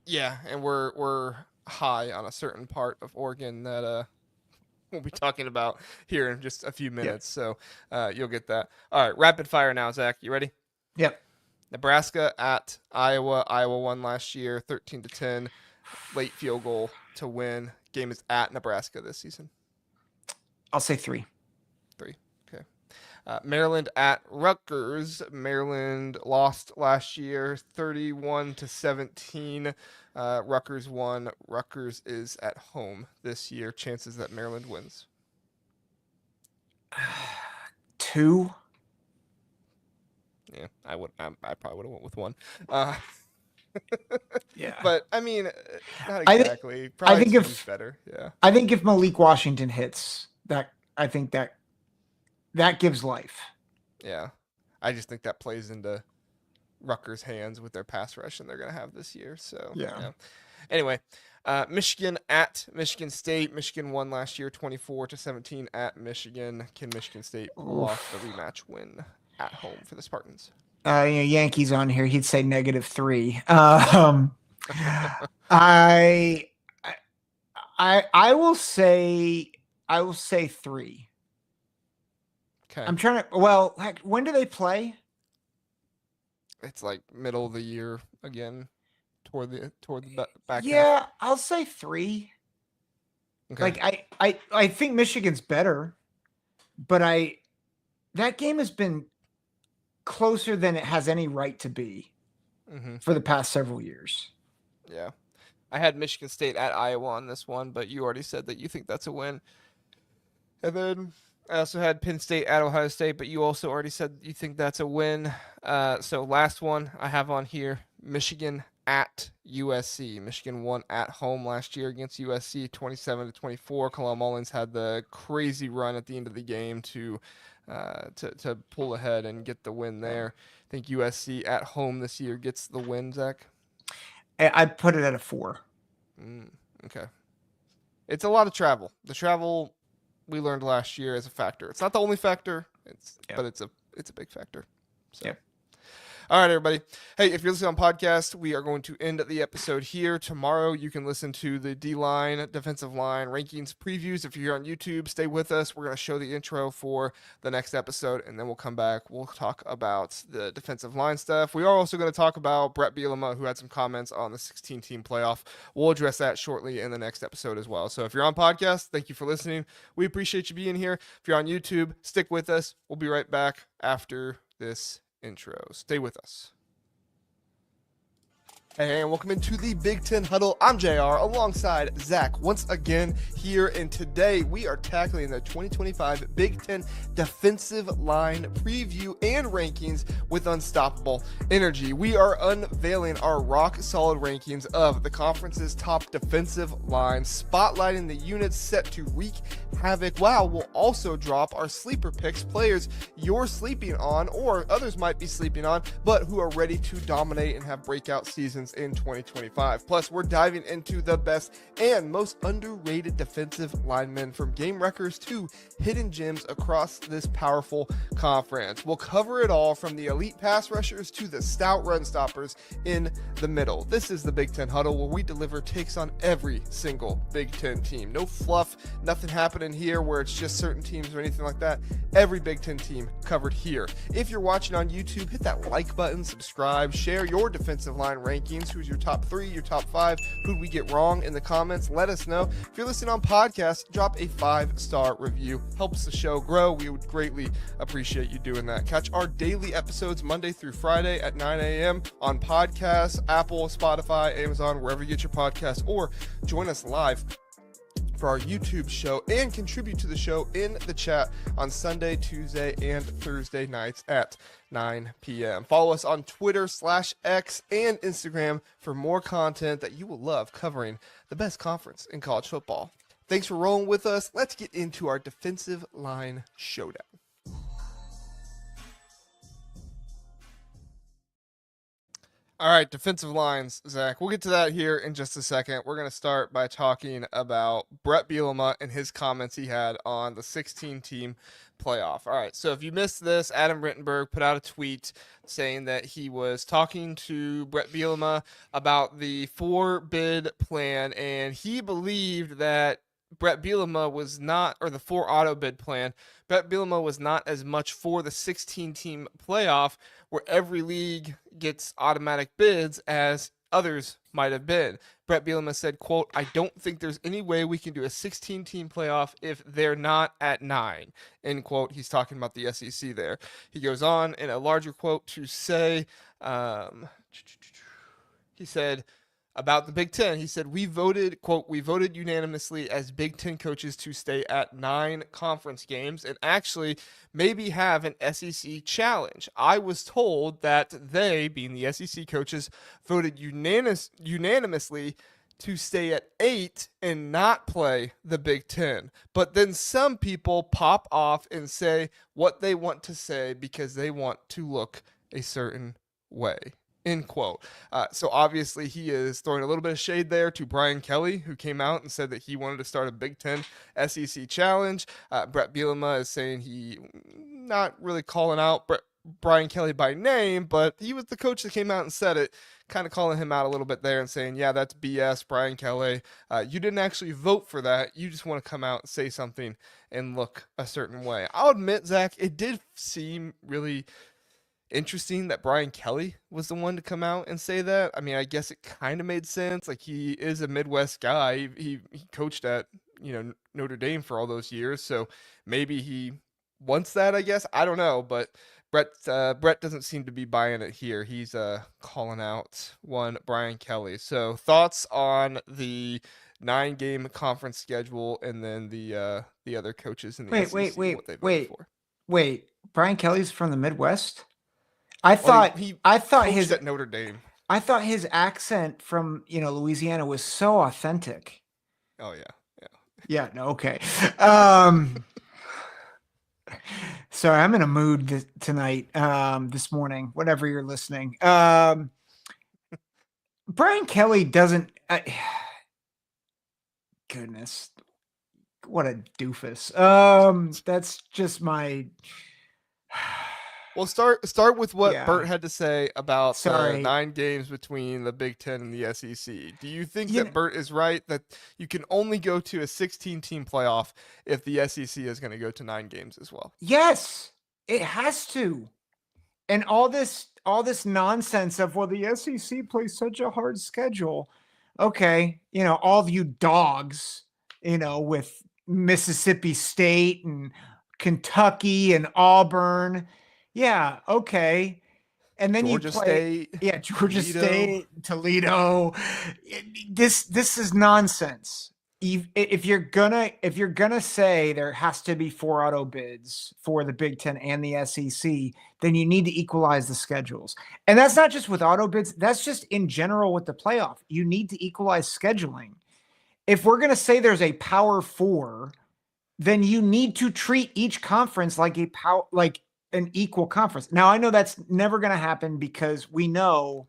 S1: Yeah, and we're high on a certain part of Oregon that we'll be talking about here in just a few minutes. So you'll get that. All right, rapid fire now, Zach. You ready?
S2: Yep.
S1: Nebraska at Iowa. Iowa won last year, 13-10. Late field goal to win. Game is at Nebraska this season.
S2: I'll say 3.
S1: 3. Okay. Maryland at Rutgers. Maryland lost last year, 31-17. Rutgers won. Rutgers is at home this year. Chances that Maryland wins.
S2: 2.
S1: Yeah, I probably would have went with 1.
S2: Yeah,
S1: but I mean, not exactly.
S2: I think if
S1: better, yeah.
S2: I think if Malik Washington hits that, I think that gives life.
S1: Yeah, I just think that plays into Rutgers' hands with their pass rush and they're going to have this year. So yeah. Anyway, Michigan at Michigan State. Michigan won last year, 24-17 at Michigan. Can Michigan State pull off the rematch win at home for the Spartans?
S2: Yankees on here. He'd say -3. I will say 3.
S1: Okay.
S2: I'm trying to. Well, heck, when do they play?
S1: it's like middle of the year again, toward the back half.
S2: Yeah, I'll say 3.
S1: Okay.
S2: Like I think Michigan's better, but that game has been closer than it has any right to be for the past several years.
S1: Yeah. I had Michigan State at Iowa on this one, but you already said that you think that's a win. And then I also had Penn State at Ohio State, but you also already said you think that's a win. So last one I have on here, Michigan at USC. Michigan won at home last year against USC, 27-24. Kalal Mullins had the crazy run at the end of the game to pull ahead and get the win there. I think USC at home this year gets the win, Zach.
S2: I put it at a 4.
S1: Okay. It's a lot of travel. The travel we learned last year is a factor. It's not the only factor, but it's a big factor. So.
S2: Yep.
S1: All right, everybody. Hey, if you're listening on podcast, we are going to end the episode here. Tomorrow, you can listen to the D-line, defensive line rankings previews. If you're here on YouTube, stay with us. We're going to show the intro for the next episode, and then we'll come back. We'll talk about the defensive line stuff. We are also going to talk about Brett Bielema, who had some comments on the 16-team playoff. We'll address that shortly in the next episode as well. So if you're on podcast, thank you for listening. We appreciate you being here. If you're on YouTube, stick with us. We'll be right back after this intro. Stay with us. Hey, and welcome into the Big Ten Huddle. I'm JR alongside Zach once again here, and today we are tackling the 2025 Big Ten defensive line preview and rankings with unstoppable energy. We are unveiling our rock solid rankings of the conference's top defensive lines, spotlighting the units set to wreak havoc. Wow, we'll also drop our sleeper picks, players you're sleeping on or others might be sleeping on, but who are ready to dominate and have breakout seasons in 2025. Plus, we're diving into the best and most underrated defensive linemen, from game wreckers to hidden gems across this powerful conference. We'll cover it all, from the elite pass rushers to the stout run stoppers in the middle. This is the Big Ten Huddle, where we deliver takes on every single Big Ten team. No fluff, nothing happening here where it's just certain teams or anything like that. Every Big Ten team covered here. If you're watching on YouTube, hit that like button, subscribe, share your defensive line rankings. Who's your top 3, your top 5? Who'd we get wrong in the comments? Let us know. If you're listening on podcast, drop a 5-star review. Helps the show grow. We would greatly appreciate you doing that. Catch our daily episodes Monday through Friday at 9 a.m. on podcasts, Apple, Spotify, Amazon, wherever you get your podcasts, or join us live for our YouTube show and contribute to the show in the chat on Sunday, Tuesday, and Thursday nights at 9 p.m. Follow us on Twitter /X and Instagram for more content that you will love, covering the best conference in college football. Thanks for rolling with us. Let's get into our defensive line showdown. All right, defensive lines, Zach. We'll get to that here in just a second. We're going to start by talking about Brett Bielema and his comments he had on the 16-team playoff. All right, so if you missed this, Adam Rittenberg put out a tweet saying that he was talking to Brett Bielema about the 4-bid plan, and he believed that Brett Bielema was not, or the 4 auto bid plan, Brett Bielema was not as much for the 16-team playoff, where every league gets automatic bids as others might have been. Brett Bielema said, quote, "I don't think there's any way we can do a 16-team playoff if they're not at 9, end quote. He's talking about the SEC there. He goes on in a larger quote to say, he said, about the Big Ten, he said, we voted, quote, "We voted unanimously as Big Ten coaches to stay at 9 conference games and actually maybe have an SEC challenge. I was told that they," being the SEC coaches, "voted unanimously to stay at 8 and not play the Big Ten. But then some people pop off and say what they want to say because they want to look a certain way." End quote. So obviously he is throwing a little bit of shade there to Brian Kelly, who came out and said that he wanted to start a Big Ten SEC challenge. Brett Bielema is saying he not really calling out Brian Kelly by name, but he was the coach that came out and said it, kind of calling him out a little bit there and saying, yeah, that's BS, Brian Kelly. You didn't actually vote for that. You just want to come out and say something and look a certain way. I'll admit, Zach, it did seem really interesting that Brian Kelly was the one to come out and say that. I mean, I guess it kind of made sense. Like, he is a Midwest guy. He coached at, Notre Dame for all those years, so maybe he wants that, I guess. I don't know, but Brett doesn't seem to be buying it here. He's calling out one Brian Kelly. So, thoughts on the 9-game conference schedule, and then the other coaches in the SEC, what they voted for.
S2: Wait, Brian Kelly's from the Midwest? I thought
S1: he
S2: coached
S1: his at Notre Dame.
S2: I thought his accent from Louisiana was so authentic.
S1: Oh yeah.
S2: Yeah. No. Okay. Sorry, I'm in a mood tonight. This morning, whenever you're listening. Brian Kelly doesn't. Goodness, what a doofus. That's just my.
S1: Well, start with what Bert had to say about the 9 games between the Big Ten and the SEC. Do you think that Bert is right that you can only go to a 16-team playoff if the SEC is going to go to 9 games as well?
S2: Yes, it has to. And all this nonsense of, well, the SEC plays such a hard schedule. Okay, all of you dogs, with Mississippi State and Kentucky and Auburn. Yeah, okay. And then
S1: Georgia State.
S2: Yeah, Georgia State, Toledo. This is nonsense. If you're gonna say there has to be 4 auto bids for the Big Ten and the SEC, then you need to equalize the schedules. And that's not just with auto bids, that's just in general with the playoff. You need to equalize scheduling. If we're gonna say there's a Power 4, then you need to treat each conference like an equal conference. Now, I know that's never going to happen because we know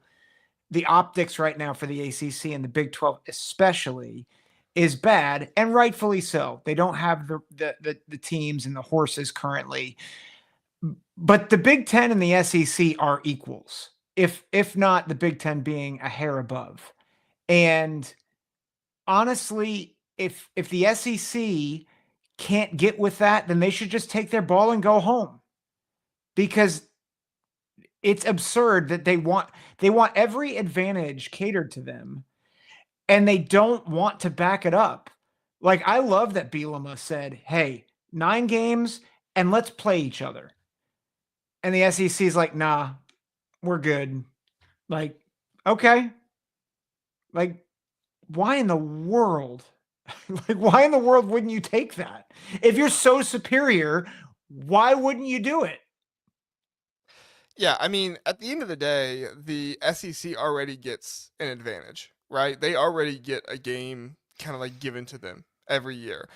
S2: the optics right now for the ACC and the Big 12 especially is bad, and rightfully so. They don't have the teams and the horses currently. But the Big 10 and the SEC are equals, if not the Big 10 being a hair above. And honestly, if the SEC can't get with that, then they should just take their ball and go home. Because it's absurd that they want every advantage catered to them, and they don't want to back it up. Like, I love that Bielema said, hey, 9 games and let's play each other. And the SEC is like, nah, we're good. Like, okay. Like, why in the world? Why in the world wouldn't you take that? If you're so superior, why wouldn't you do it?
S1: Yeah, I mean, at the end of the day, the SEC already gets an advantage, right? They already get a game kind of like given to them every year.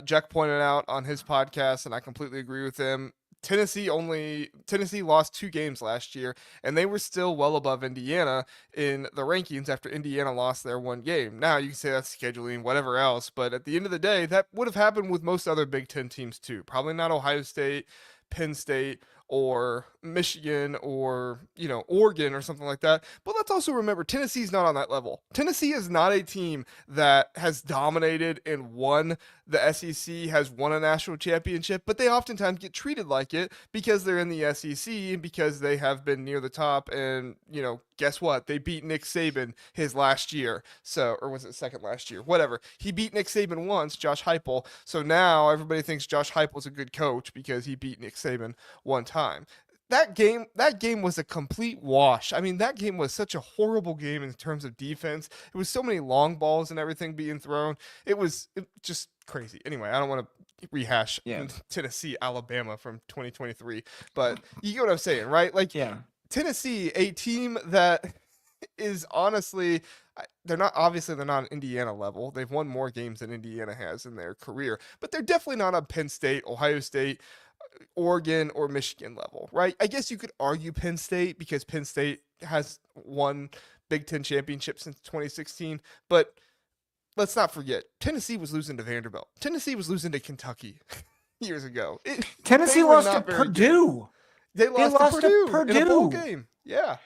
S1: Jack pointed out on his podcast, and I completely agree with him, Tennessee lost 2 games last year, and they were still well above Indiana in the rankings after Indiana lost their 1 game. Now, you can say that's scheduling, whatever else, but at the end of the day, that would have happened with most other Big Ten teams too. Probably not Ohio State, Penn State, or Michigan, or Oregon or something like that. But let's also remember, Tennessee's not on that level. Tennessee is not a team that has dominated and won. The SEC has won a national championship, but they oftentimes get treated like it because they're in the SEC and because they have been near the top. And guess what? They beat Nick Saban his last year. So, or was it second last year? Whatever. He beat Nick Saban once, Josh Heupel. So now everybody thinks Josh Heupel's a good coach because he beat Nick Saban 1 time. That game was a complete wash. I mean, that game was such a horrible game in terms of defense. It was so many long balls and everything being thrown. It was just crazy. Anyway, I don't want to rehash Tennessee, Alabama from 2023, but you get what I'm saying, right? Like, Tennessee, a team that is honestly, they're not on Indiana level. They've won more games than Indiana has in their career, but they're definitely not on Penn State, Ohio State, Oregon, or Michigan level, right? I guess you could argue Penn State because Penn State has won Big Ten championship since 2016, but let's not forget, Tennessee was losing to Vanderbilt. Tennessee was losing to Kentucky years ago.
S2: Tennessee lost to Purdue.
S1: They lost to Purdue in a bowl game. Yeah.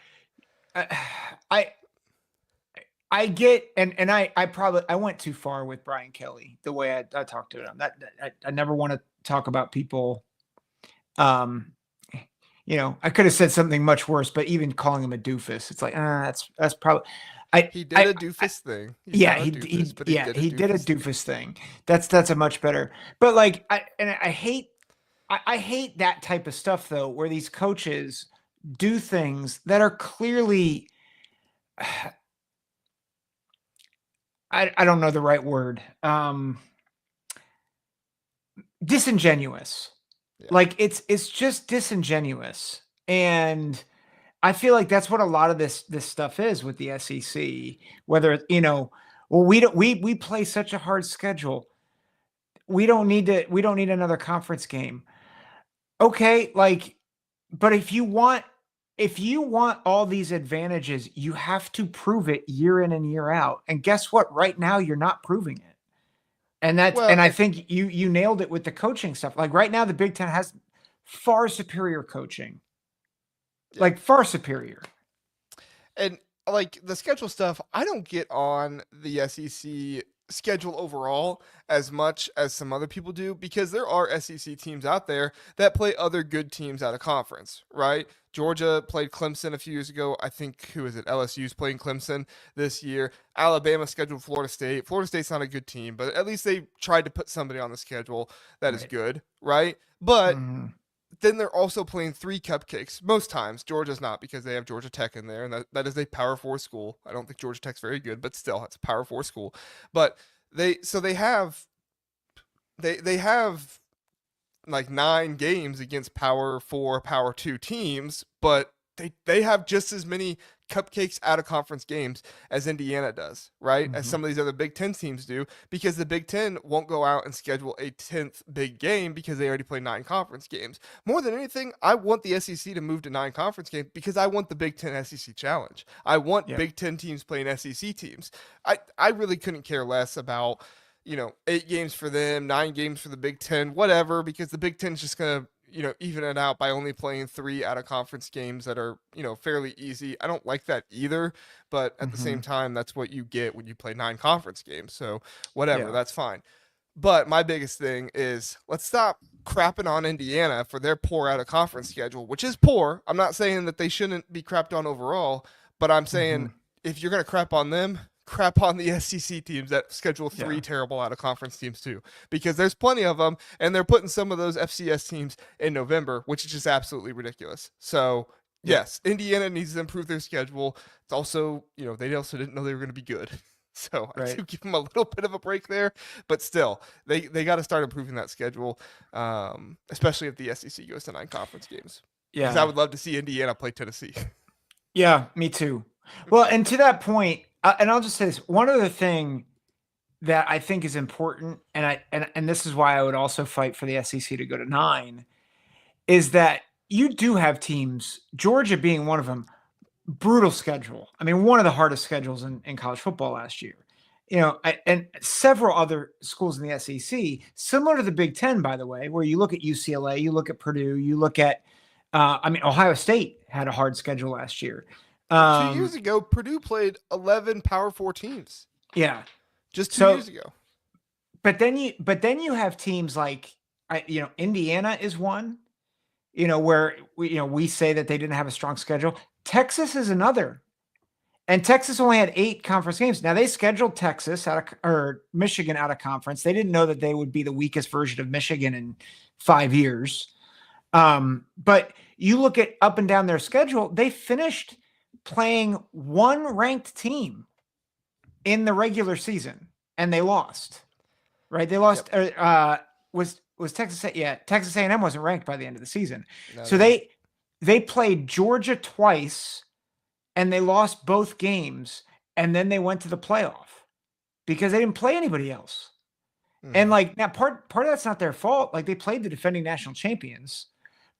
S2: I get, and I went too far with Brian Kelly, the way I talked to him. I never want to talk about people. I could have said something much worse, but even calling him a doofus, it's like, that's probably,
S1: He did a doofus thing. He's
S2: yeah,
S1: not a doofus, but
S2: he did a doofus thing. That's a much better. But like, I hate that type of stuff though, where these coaches do things that are clearly, I don't know the right word, disingenuous.
S1: Yeah.
S2: Like it's just disingenuous, and I feel like that's what a lot of this stuff is with the SEC. Whether well, we play such a hard schedule. We don't need another conference game. Okay, like, but if you want all these advantages, you have to prove it year in and year out. And guess what? Right now, you're not proving it. And I think you nailed it with the coaching stuff. Like right now, the Big Ten has far superior coaching.
S1: Yeah.
S2: Like far superior.
S1: And like the schedule stuff, I don't get on the SEC schedule overall as much as some other people do, because there are SEC teams out there that play other good teams out of conference, right? Georgia played Clemson a few years ago. I think, who is it? LSU's playing Clemson this year. Alabama scheduled Florida State. Florida State's not a good team, but at least they tried to put somebody on the schedule that is good, right? But then they're also playing 3 cupcakes. Most times, Georgia's not, because they have Georgia Tech in there, and that is a Power 4 school. I don't think Georgia Tech's very good, but still, it's a Power 4 school. But they have like 9 games against Power 4, Power 2 teams, but they have just as many cupcakes out of conference games as Indiana does, right? As some of these other Big Ten teams do, because the Big Ten won't go out and schedule a 10th big game because they already play 9 conference games. More than anything, I want the SEC to move to 9 conference games because I want the Big Ten SEC challenge. I want Big Ten teams playing SEC teams. I really couldn't care less about 8 games for them, 9 games for the Big Ten, whatever, because the Big Ten is just going to, even it out by only playing 3 out of conference games that are, fairly easy. I don't like that either, but at the same time, that's what you get when you play 9 conference games. So whatever, that's fine. But my biggest thing is, let's stop crapping on Indiana for their poor out of conference schedule, which is poor. I'm not saying that they shouldn't be crapped on overall, but I'm saying if you're going to crap on them, crap on the SEC teams that schedule 3 terrible out of conference teams too, because there's plenty of them, and they're putting some of those FCS teams in November, which is just absolutely ridiculous. So yes, Indiana needs to improve their schedule. It's also, they also didn't know they were going to be good. So I do give them a little bit of a break there, but still, they got to start improving that schedule, especially if the SEC goes to 9 conference games. Yeah, because I would love to see Indiana play Tennessee.
S2: Yeah, me too. Well, and to that point, and I'll just say this, one other thing that I think is important, and this is why I would also fight for the SEC to go to 9, is that you do have teams, Georgia being one of them, brutal schedule. I mean, one of the hardest schedules in college football last year. And several other schools in the SEC, similar to the Big Ten, by the way, where you look at UCLA, you look at Purdue, you look at, Ohio State had a hard schedule last year.
S1: 2 years ago, Purdue played 11 Power 4 teams.
S2: Yeah,
S1: just 2 years ago.
S2: But then you have teams like, Indiana is one. Where we say that they didn't have a strong schedule. Texas is another, and Texas only had 8 conference games. Now they scheduled Texas Michigan out of conference. They didn't know that they would be the weakest version of Michigan in 5 years. But you look at up and down their schedule, they finished playing one ranked team in the regular season, and they lost. Right? They lost. Was Texas? Yeah, Texas A&M wasn't ranked by the end of the season. So they played Georgia twice, and they lost both games, and then they went to the playoff because they didn't play anybody else. And like now, part of that's not their fault. Like they played the defending national champions,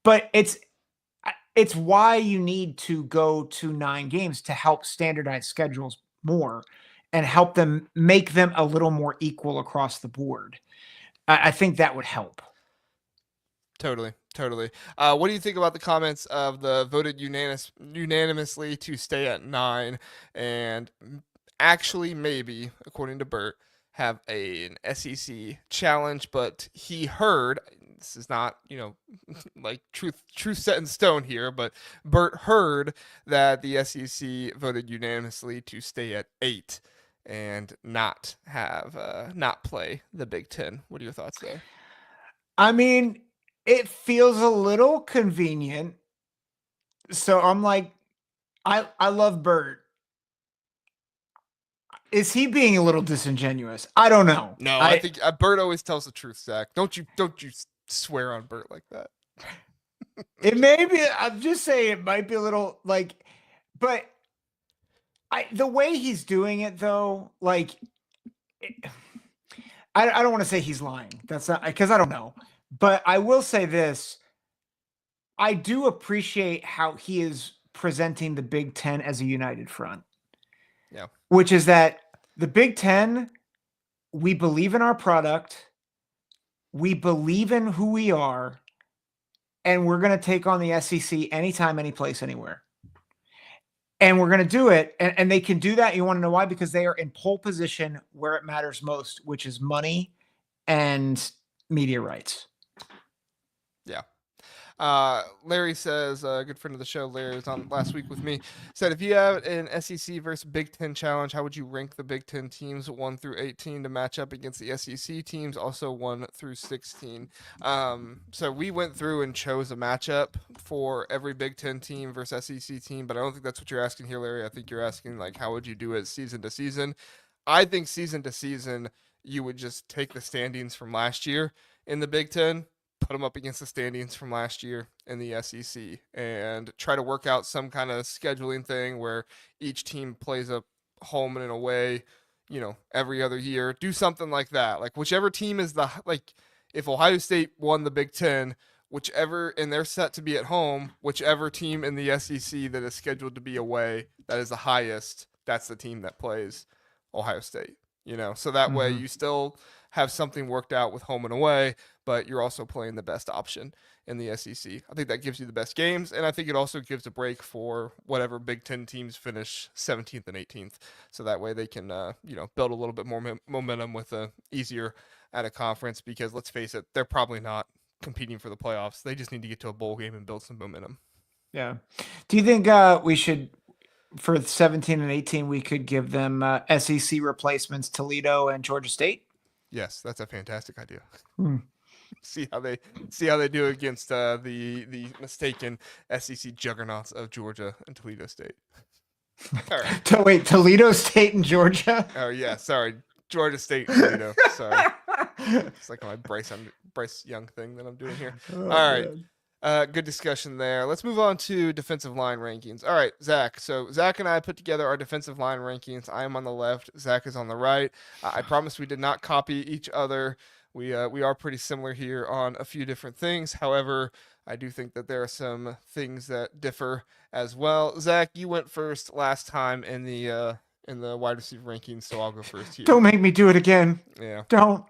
S2: but it's why you need to go to 9 games to help standardize schedules more and help them make them a little more equal across the board. I think that would help.
S1: Totally. What do you think about the comments of the voted unanimously to stay at 9 and actually maybe, according to Bert, have an SEC challenge, but he heard, this is not, like truth set in stone here, but Bert heard that the SEC voted unanimously to stay at 8 and not play the Big Ten. What are your thoughts there?
S2: I mean, it feels a little convenient. So I'm like, I love Bert. Is he being a little disingenuous? I don't know.
S1: No, I think Bert always tells the truth, Zach. Don't you swear on Bert like that.
S2: It may be. I'm just saying it might be a little like, but the way he's doing it though, like, I don't want to say he's lying. That's not because I don't know, but I will say this. I do appreciate how he is presenting the Big Ten as a united front.
S1: Yeah.
S2: Which is that the Big Ten, we believe in our product, we believe in who we are, and we're going to take on the SEC anytime, any place, anywhere. And we're going to do it. And they can do that. You want to know why? Because they are in pole position where it matters most, which is money and media rights.
S1: Yeah. Larry says, a good friend of the show, Larry was on last week with me, said, if you have an SEC versus Big Ten challenge, how would you rank the Big Ten teams 1 through 18 to match up against the SEC teams, also 1 through 16? So we went through and chose a matchup for every Big Ten team versus SEC team, but I don't think that's what you're asking here, Larry. I think you're asking, like, how would you do it season to season? I think season to season, you would just take the standings from last year in the Big Ten, put them up against the standings from last year in the SEC, and try to work out some kind of scheduling thing where each team plays a home and an away, every other year. Do something like that. Like whichever team is if Ohio State won the Big Ten, and they're set to be at home, whichever team in the SEC that is scheduled to be away that is the highest, that's the team that plays Ohio State. So that way you still have something worked out with home and away, but you're also playing the best option in the SEC. I think that gives you the best games, and I think it also gives a break for whatever Big Ten teams finish 17th and 18th, so that way they can, build a little bit more momentum with a easier at a conference, because let's face it, they're probably not competing for the playoffs. They just need to get to a bowl game and build some momentum.
S2: Yeah. Do you think we should, for 17 and 18, we could give them SEC replacements, Toledo and Georgia State?
S1: Yes, that's a fantastic idea. See how they do against the mistaken SEC juggernauts of Georgia and Toledo State. All right.
S2: Wait, Toledo State and Georgia?
S1: Oh yeah, sorry, Georgia State and Toledo. Sorry, it's like my Bryce Young thing that I'm doing here. All right. Good discussion there. Let's move on to defensive line rankings. All right, Zach. So Zach and I put together our defensive line rankings. I am on the left. Zach is on the right. I promise we did not copy each other. We are pretty similar here on a few different things. However, I do think that there are some things that differ as well. Zach, you went first last time in the wide receiver rankings, so I'll go first here.
S2: Don't make me do it again.
S1: Yeah.
S2: Don't.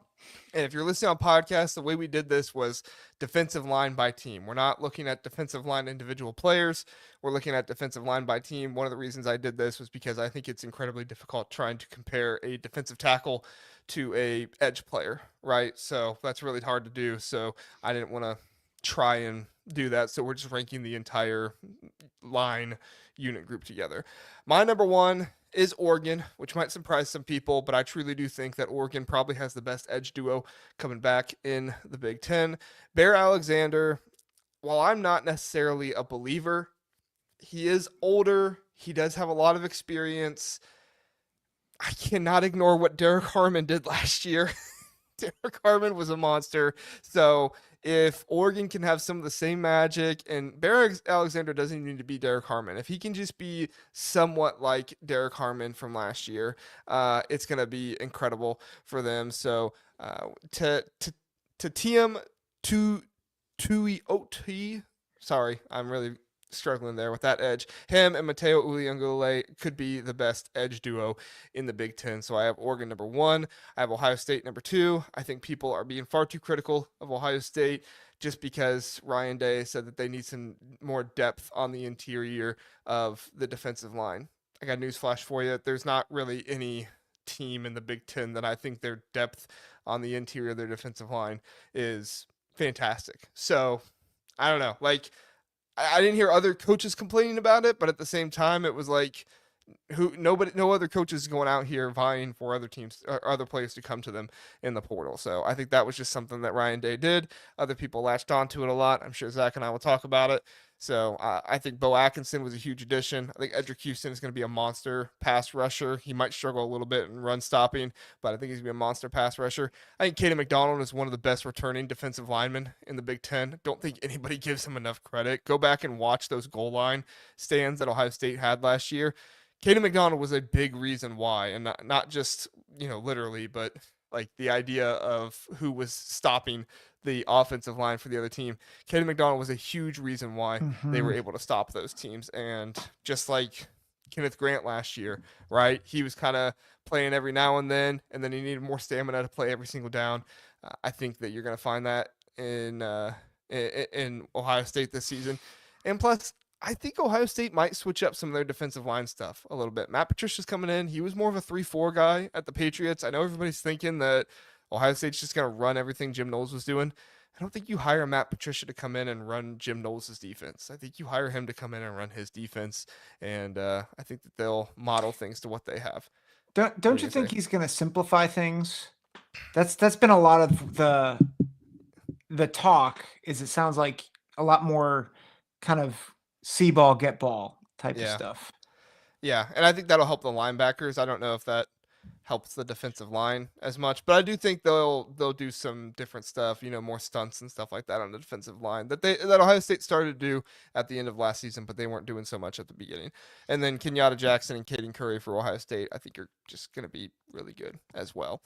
S1: And if you're listening on podcasts, the way we did this was defensive line by team. We're not looking at defensive line individual players. We're looking at defensive line by team. One of the reasons I did this was because I think it's incredibly difficult trying to compare a defensive tackle to a edge player, right? So that's really hard to do. So I didn't want to try and do that. So we're just ranking the entire line unit group together. My number one is Oregon, which might surprise some people, but I truly do think that Oregon probably has the best edge duo coming back in the Big Ten. Bear Alexander, while I'm not necessarily a believer, he is older. He does have a lot of experience. I cannot ignore what Derrick Harmon did last year. Derrick Harmon was a monster. So if Oregon can have some of the same magic, and Bear Alexander doesn't need to be Derrick Harmon. If he can just be somewhat like Derrick Harmon from last year, it's going to be incredible for them. So to Tiem Tuioti, sorry, I'm really struggling there with that edge. Him and Matayo Uiagalelei could be the best edge duo in the Big Ten. So I have Oregon number 1. I have Ohio State number 2. I think people are being far too critical of Ohio State just because Ryan Day said that they need some more depth on the interior of the defensive line. I got news flash for you. There's not really any team in the Big Ten that I think their depth on the interior of their defensive line is fantastic. So I don't know. Like, I didn't hear other coaches complaining about it, but at the same time, it was like, no other coaches going out here vying for other teams or other players to come to them in the portal. So I think that was just something that Ryan Day did. Other people latched onto it a lot. I'm sure Zach and I will talk about it. So I think Beau Atkinson was a huge addition. I think Edric Houston is going to be a monster pass rusher. He might struggle a little bit in run stopping, but I think he's going to be a monster pass rusher. I think Kayden McDonald is one of the best returning defensive linemen in the Big Ten. Don't think anybody gives him enough credit. Go back and watch those goal line stands that Ohio State had last year. Kayden McDonald was a big reason why, and not just, literally, but like the idea of who was stopping the offensive line for the other team. Kayden McDonald was a huge reason why they were able to stop those teams. And just like Kenneth Grant last year, right? He was kind of playing every now and then he needed more stamina to play every single down. I think that you're going to find that in Ohio State this season. And plus, I think Ohio State might switch up some of their defensive line stuff a little bit. Matt Patricia's coming in. He was more of a 3-4 guy at the Patriots. I know everybody's thinking that Ohio State's just going to run everything Jim Knowles was doing. I don't think you hire Matt Patricia to come in and run Jim Knowles' defense. I think you hire him to come in and run his defense, and I think that they'll model things to what they have.
S2: Don't you think he's going to simplify things? That's been a lot of the talk. Is it sounds like a lot more kind of see ball, get ball type of stuff.
S1: Yeah, and I think that'll help the linebackers. I don't know if that helps the defensive line as much, but I do think they'll do some different stuff, more stunts and stuff like that on the defensive line that Ohio State started to do at the end of last season, but they weren't doing so much at the beginning. And then Kenyatta Jackson and Caden Curry for Ohio State, I think are just going to be really good as well.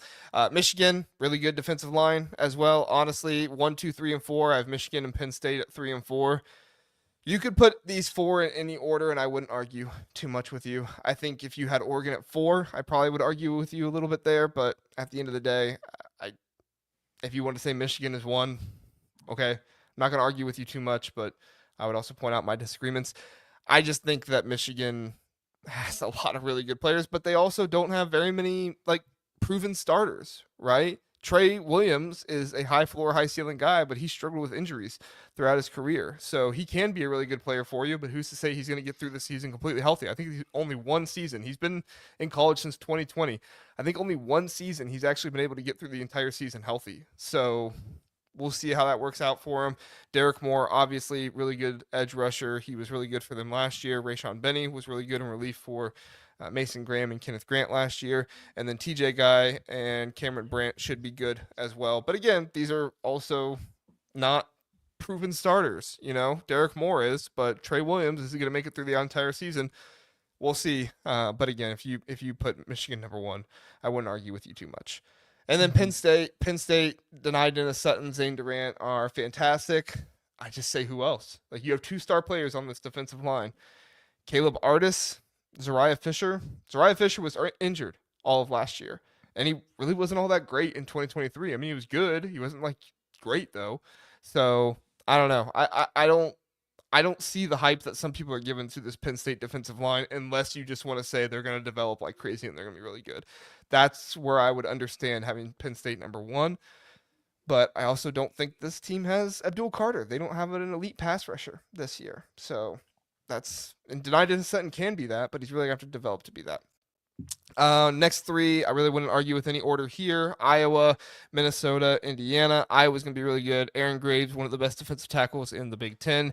S1: Michigan, really good defensive line as well. Honestly, 1, 2, 3, and 4. I have Michigan and Penn State at 3 and 4. You could put these 4 in any order, and I wouldn't argue too much with you. I think if you had Oregon at 4, I probably would argue with you a little bit there. But at the end of the day, if you want to say Michigan is 1, okay. I'm not going to argue with you too much, but I would also point out my disagreements. I just think that Michigan has a lot of really good players, but they also don't have very many proven starters, right? Trey Williams is a high floor, high ceiling guy, but he struggled with injuries throughout his career. So he can be a really good player for you, but who's to say he's going to get through the season completely healthy? I think he's only one season. He's been in college since 2020. I think only one season he's actually been able to get through the entire season healthy. So we'll see how that works out for him. Derrick Moore, obviously really good edge rusher. He was really good for them last year. Rayshon Benny was really good in relief for Mason Graham and Kenneth Grant last year. And then TJ Guy and Cameron Brandt should be good as well. But again, these are also not proven starters. Derrick Moore is, but Trey Williams, is he going to make it through the entire season? We'll see. But again, if you put Michigan number 1, I wouldn't argue with you too much. And then Penn State, Danni, Dennis-Sutton, Zane, Durant are fantastic. I just say who else? You have 2 star players on this defensive line. Caleb Artis, Zariah Fisher. Zariah Fisher was injured all of last year, and he really wasn't all that great in 2023. I mean, he was good. He wasn't great though. So I don't know. I don't see the hype that some people are giving to this Penn State defensive line unless you just want to say they're going to develop like crazy and they're going to be really good. That's where I would understand having Penn State number 1. But I also don't think this team has Abdul Carter. They don't have an elite pass rusher this year. So and Denni Dennis-Sutton can be that, but he's really going to have to develop to be that. Next 3, I really wouldn't argue with any order here. Iowa, Minnesota, Indiana. Iowa's going to be really good. Aaron Graves, one of the best defensive tackles in the Big Ten.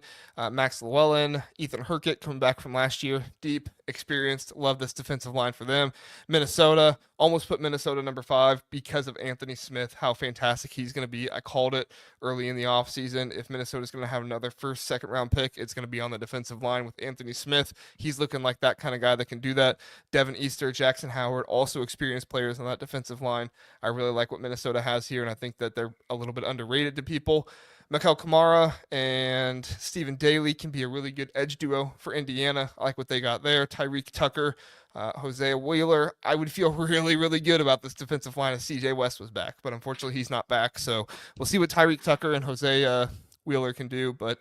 S1: Max Llewellyn, Ethan Hurkett coming back from last year. Deep, experienced. Love this defensive line for them. Minnesota, almost put Minnesota number 5 because of Anthony Smith, how fantastic he's going to be. I called it early in the offseason. If Minnesota's going to have another first, second round pick, it's going to be on the defensive line with Anthony Smith. He's looking like that kind of guy that can do that. Devin Easter, Jackson Howard, also experienced players on that defensive line. I really like what Minnesota has here, and I think that they're a little bit underrated to people. Mikel Kamara and Stephen Daly can be a really good edge duo for Indiana. I like what they got there. Tyreek Tucker, Hosea Wheeler. I would feel really, really good about this defensive line if CJ West was back, but unfortunately he's not back. So we'll see what Tyreek Tucker and Hosea Wheeler can do, but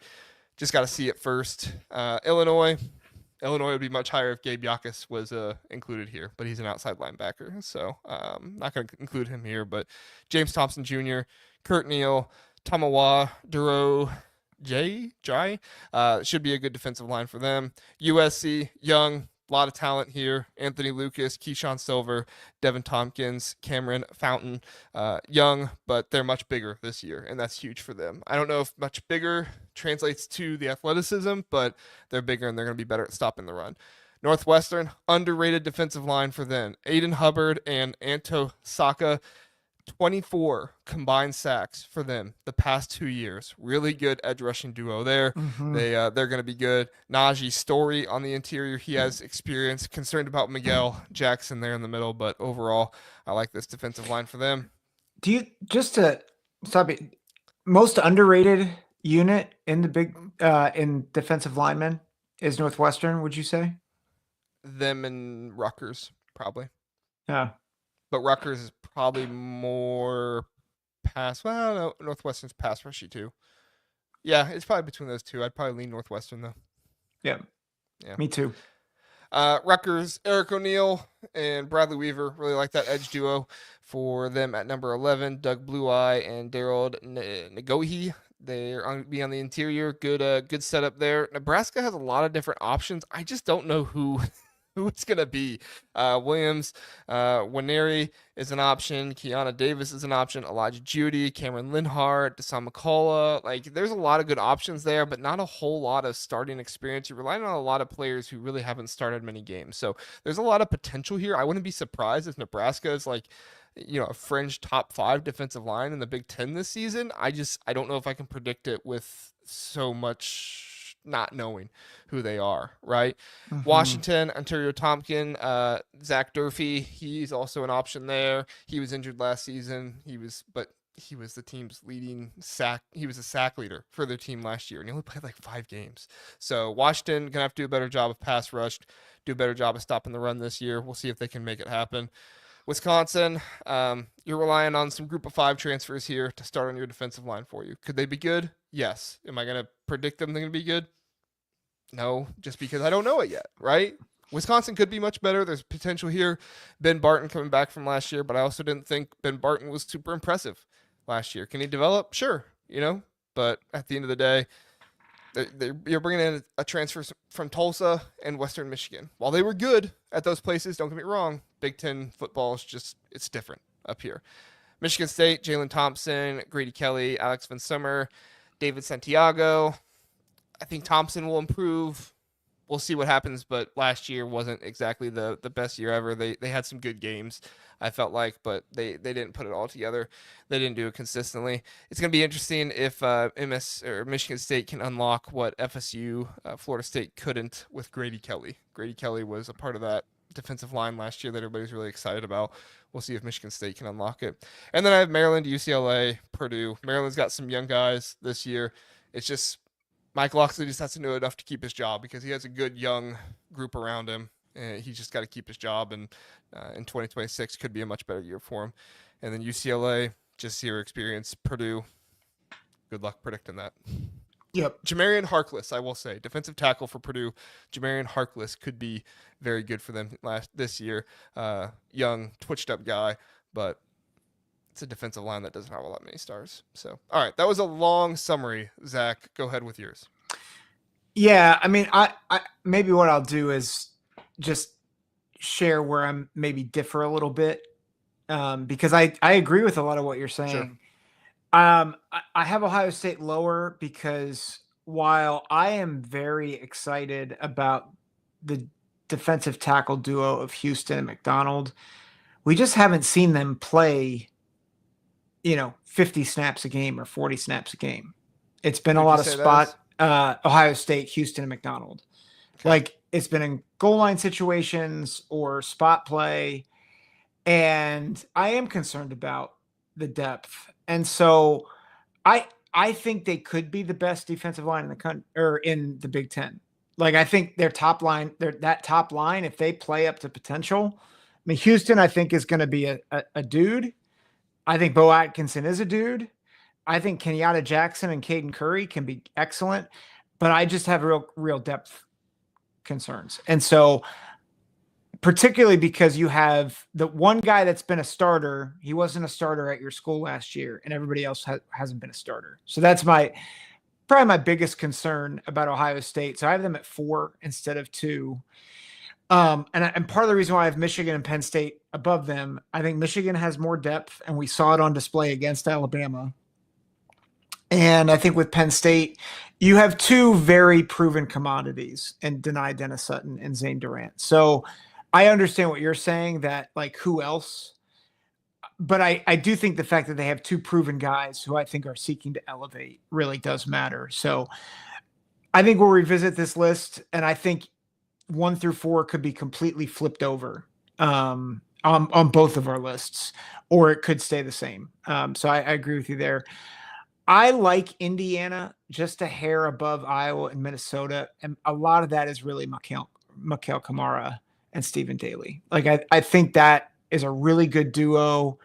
S1: just got to see it first. Illinois would be much higher if Gabe Yakus was included here, but he's an outside linebacker, so not going to include him here. But James Thompson Jr., Kurt Neal, Tamawa Duro Jai. Should be a good defensive line for them. USC, young, a lot of talent here. Anthony Lucas, Keyshawn Silver, Devin Tompkins, Cameron Fountain. Young, but they're much bigger this year, and that's huge for them. I don't know if much bigger translates to the athleticism, but they're bigger and they're going to be better at stopping the run. Northwestern, underrated defensive line for them. Aiden Hubbard and Anto Saka, 24 combined sacks for them the past 2 years. Really good edge rushing duo there. They're going to be good. Najee Story on the interior. He has experience. Concerned about Miguel Jackson there in the middle, but overall, I like this defensive line for them.
S2: Do you, just to stop it, most underrated unit in the big in defensive linemen is Northwestern, would you say?
S1: Them and Rutgers, probably.
S2: Yeah.
S1: But Rutgers is probably more pass. Well, no, Northwestern's pass rushy too. Yeah, it's probably between those two. I'd probably lean Northwestern though.
S2: Yeah. Me too.
S1: Rutgers, Eric O'Neill and Bradley Weaver. Really like that edge duo for them at number 11. Doug Blue Eye and Daryl Nagohi. They're on the interior. Good setup there. Nebraska has a lot of different options. I just don't know who it's going to be. Williams, Waneri is an option. Kiana Davis is an option. Elijah Judy, Cameron Linhart, Deshaun McCullough. Like, there's a lot of good options there, but not a whole lot of starting experience. You're relying on a lot of players who really haven't started many games. So there's a lot of potential here. I wouldn't be surprised if Nebraska is like, a fringe top 5 defensive line in the Big Ten this season. I don't know if I can predict it with so much not knowing who they are, right? Washington, Ontario Tompkin, Zach Durfee, he's also an option there. He was injured last season. He was the team's leading sack. He was a sack leader for their team last year, and he only played like 5 games. So Washington gonna have to do a better job of pass rush, do a better job of stopping the run this year. We'll see if they can make it happen. Wisconsin, you're relying on some group of 5 transfers here to start on your defensive line for you. Could they be good? Yes. Am I going to predict them they're going to be good? No, just because I don't know it yet, right? Wisconsin could be much better. There's potential here. Ben Barton coming back from last year, but I also didn't think Ben Barton was super impressive last year. Can he develop? Sure, but at the end of the day, you're bringing in a transfer from Tulsa and Western Michigan. While they were good at those places, don't get me wrong, Big Ten football is just, it's different up here. Michigan State, Jalen Thompson, Grady Kelly, Alex Van Summer, David Santiago. I think Thompson will improve. We'll see what happens, but last year wasn't exactly the best year ever. They had some good games, I felt like, but they didn't put it all together. They didn't do it consistently. It's going to be interesting if Michigan State can unlock what FSU, Florida State couldn't with Grady Kelly. Grady Kelly was a part of that defensive line last year that everybody's really excited about. We'll see if Michigan State can unlock it. And then I have Maryland, UCLA, Purdue. Maryland's got some young guys this year. It's just Mike Locksley just has to know enough to keep his job because he has a good young group around him. He's just got to keep his job, and in 2026 could be a much better year for him. And then UCLA, just zero experience. Purdue, good luck predicting that.
S2: Yep.
S1: Jamarian Harkless, I will say, defensive tackle for Purdue. Jamarian Harkless could be very good for them this year. Young, twitched-up guy, but it's a defensive line that doesn't have a lot many stars. So, all right, that was a long summary. Zach, go ahead with yours.
S2: Yeah, I mean, I maybe what I'll do is just share where I'm maybe differ a little bit, because I agree with a lot of what you're saying.
S1: Sure.
S2: I have Ohio State lower because while I am very excited about the defensive tackle duo of Houston and McDonald, we just haven't seen them play 50 snaps a game or 40 snaps a game. It's been a lot of spot Ohio State, Houston, and McDonald. Okay. Like, it's been in goal line situations or spot play. And I am concerned about the depth. And so I think they could be the best defensive line in the country or in the Big Ten. Like, I think their top line, that top line, if they play up to potential, I mean, Houston, I think, is going to be a dude. I think Beau Atkinson is a dude. I think Kenyatta Jackson and Caden Curry can be excellent, but I just have real depth concerns. And so particularly because you have the one guy that's been a starter. He wasn't a starter at your school last year, and everybody else hasn't been a starter. So that's probably my biggest concern about Ohio State. So I have them at 4 instead of 2. And part of the reason why I have Michigan and Penn State above them, I think Michigan has more depth, and we saw it on display against Alabama. And I think with Penn State, you have 2 very proven commodities in Dennis-Sutton and Zane Durant. So I understand what you're saying, that like who else? But I do think the fact that they have 2 proven guys who I think are seeking to elevate really does matter. So I think we'll revisit this list, and I think 1 through 4 could be completely flipped over on both of our lists, or it could stay the same. So I agree with you there. I like Indiana just a hair above Iowa and Minnesota, and a lot of that is really Mikael Kamara and Stephen Daly. Like I think that is a really good duo,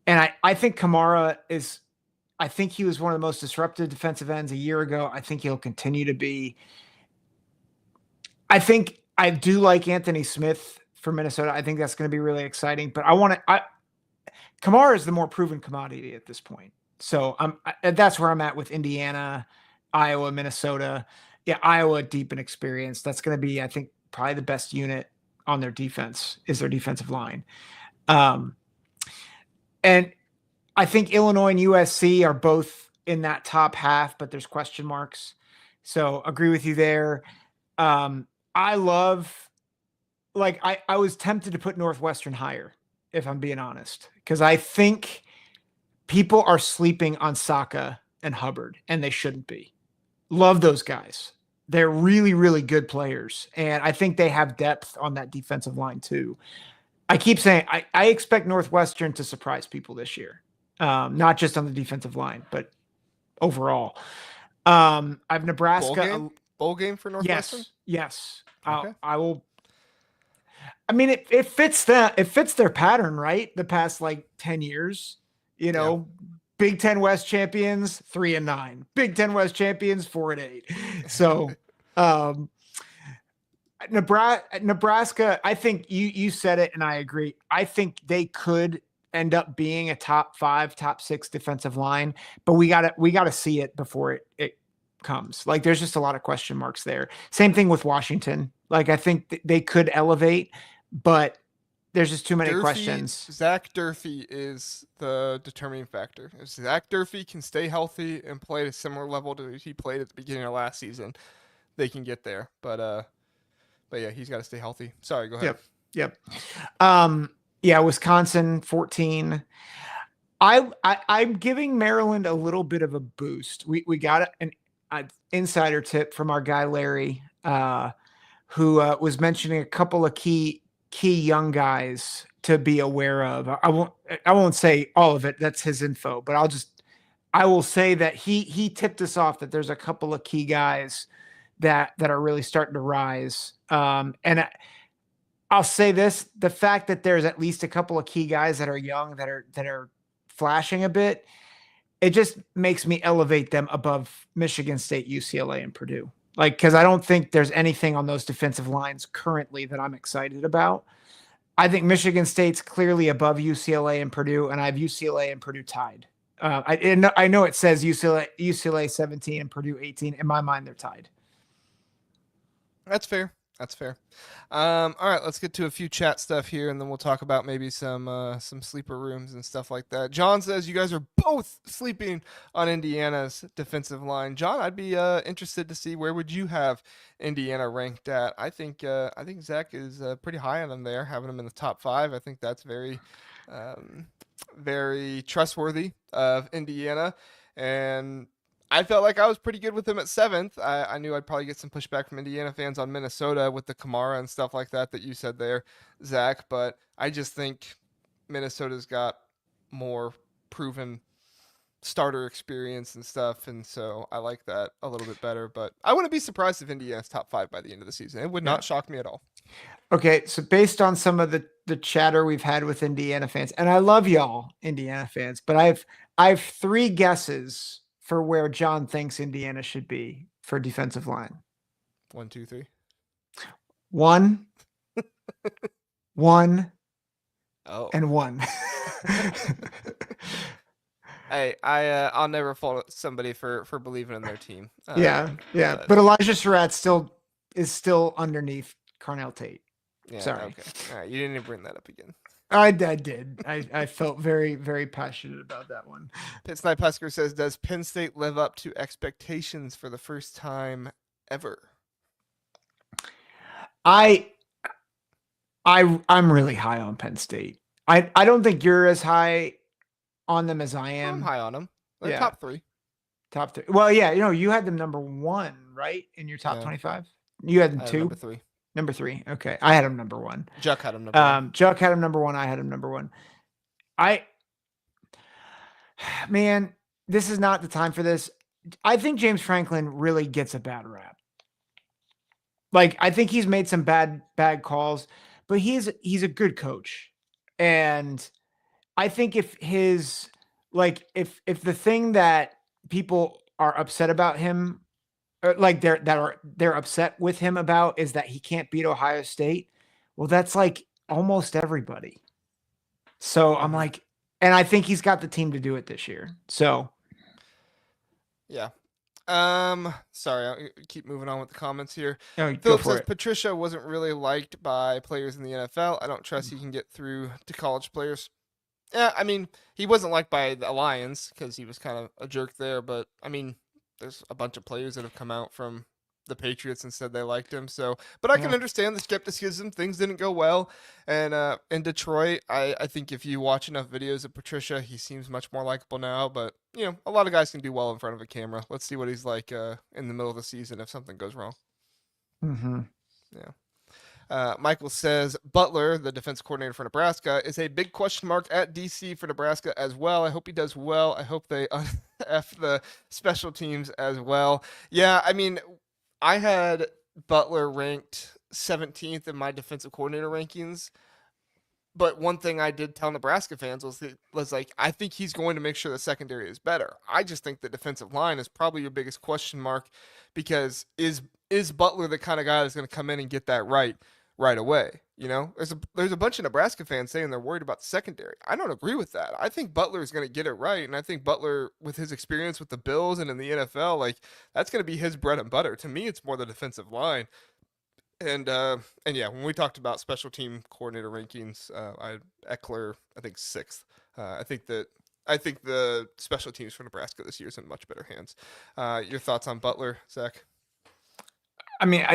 S2: and I think Kamara is. I think he was one of the most disruptive defensive ends a year ago. I think he'll continue to be. I think I do like Anthony Smith for Minnesota. I think that's going to be really exciting. But Kamara is the more proven commodity at this point. So that's where I'm at with Indiana, Iowa, Minnesota. Yeah, Iowa deep in experience. That's going to be, I think, probably the best unit on their defense is their defensive line. And I think Illinois and USC are both in that top half, but there's question marks. So agree with you there. I love, like, I was tempted to put Northwestern higher, if I'm being honest, because I think people are sleeping on Saka and Hubbard, and they shouldn't be. Love those guys. They're really, really good players, and I think they have depth on that defensive line too. I keep saying I expect Northwestern to surprise people this year, not just on the defensive line, but overall. I have Nebraska.
S1: Bowl game for Northwestern?
S2: Yes.
S1: Okay.
S2: I will. I mean, it fits their pattern, right? The past 10 years,
S1: Yeah.
S2: Big Ten West champions 3-9, Big Ten West champions 4-8. So, Nebraska, I think you said it, and I agree. I think they could end up being a top 5, top 6 defensive line, but we gotta see it before it comes. There's just a lot of question marks there. Same thing with Washington. I think they could elevate, but there's just too many questions.
S1: Zach Durfee is the determining factor. If Zach Durfee can stay healthy and play at a similar level to he played at the beginning of last season, they can get there. But yeah, he's got to stay healthy. Sorry, go ahead.
S2: Yep. Yeah, Wisconsin 14. I'm giving Maryland a little bit of a boost. We got an insider tip from our guy Larry, who was mentioning a couple of key young guys to be aware of. I won't say all of it. That's his info, but I will say that he tipped us off that there's a couple of key guys that are really starting to rise. And I'll say this, the fact that there's at least a couple of key guys that are young, that are flashing a bit, it just makes me elevate them above Michigan State, UCLA, and Purdue. Because I don't think there's anything on those defensive lines currently that I'm excited about. I think Michigan State's clearly above UCLA and Purdue, and I have UCLA and Purdue tied. I know it says UCLA 17 and Purdue 18. In my mind, they're tied.
S1: That's fair. All right, let's get to a few chat stuff here, and then we'll talk about maybe some sleeper rooms and stuff like that. John says you guys are both sleeping on Indiana's defensive line. John, I'd be interested to see where would you have Indiana ranked at. I think Zack is pretty high on them there, having them in the top 5. I think that's very very trustworthy of Indiana, and I felt like I was pretty good with them at 7th. I knew I'd probably get some pushback from Indiana fans on Minnesota with the Kamara and stuff like that you said there, Zach. But I just think Minnesota's got more proven starter experience and stuff, and so I like that a little bit better. But I wouldn't be surprised if Indiana's top 5 by the end of the season. It would not shock me at all.
S2: Okay, so based on some of the chatter we've had with Indiana fans, and I love y'all, Indiana fans, but I have 3 guesses for where John thinks Indiana should be for defensive line.
S1: 1, 2, 3.
S2: 1, 1
S1: Oh,
S2: and 1.
S1: hey, I'll never fault somebody for believing in their team.
S2: Yeah. But Elijah Surratt is still underneath Carnell Tate.
S1: Yeah,
S2: Sorry.
S1: okay. All right, you didn't even bring that up again.
S2: I did. I felt very, very passionate about that one.
S1: Pit Snipe Husker says, does Penn State live up to expectations for the first time ever?
S2: I'm really high on Penn State. I don't think you're as high on them as I am.
S1: I'm high on them. They're top 3.
S2: Top 3. Well, yeah, you had them number 1, right? In your top 25. You had them 2.
S1: Number 3.
S2: Number 3. Okay. I had him number 1.
S1: Juck had him number 1.
S2: Juck had him number 1. I had him number 1. Man, this is not the time for this. I think James Franklin really gets a bad rap. Like, I think he's made some bad calls, but he's a good coach. And I think if the thing that people are upset about him, or like they're upset with him about, is that he can't beat Ohio State. Well, that's like almost everybody. So I'm like, and I think he's got the team to do it this year. So
S1: yeah. Sorry, I'll keep moving on with the comments here.
S2: No,
S1: Philip says Patricia wasn't really liked by players in the NFL. I don't trust he can get through to college players. Yeah, I mean, he wasn't liked by the Lions because he was kind of a jerk there, but I mean, there's a bunch of players that have come out from the Patriots and said they liked him. So, but I can understand the skepticism. Things didn't go well. And in Detroit, I think if you watch enough videos of Patricia, he seems much more likable now. But, a lot of guys can do well in front of a camera. Let's see what he's like in the middle of the season if something goes wrong.
S2: Mm-hmm.
S1: Yeah. Michael says Butler, the defense coordinator for Nebraska, is a big question mark at DC for Nebraska as well. I hope he does well. I hope they F the special teams as well. Yeah, I mean, I had Butler ranked 17th in my defensive coordinator rankings. But one thing I did tell Nebraska fans was like, I think he's going to make sure the secondary is better. I just think the defensive line is probably your biggest question mark, because is Butler the kind of guy that's going to come in and get that right away? There's a bunch of Nebraska fans saying they're worried about the secondary. I don't agree with that. I think Butler is going to get it right, and I think Butler, with his experience with the Bills and in the NFL, like, that's going to be his bread and butter. To me, it's more the defensive line. And yeah, when we talked about special team coordinator rankings, I had Eckler, I think 6th. I think the special teams for Nebraska this year is in much better hands. Your thoughts on Butler, Zach?
S2: I mean,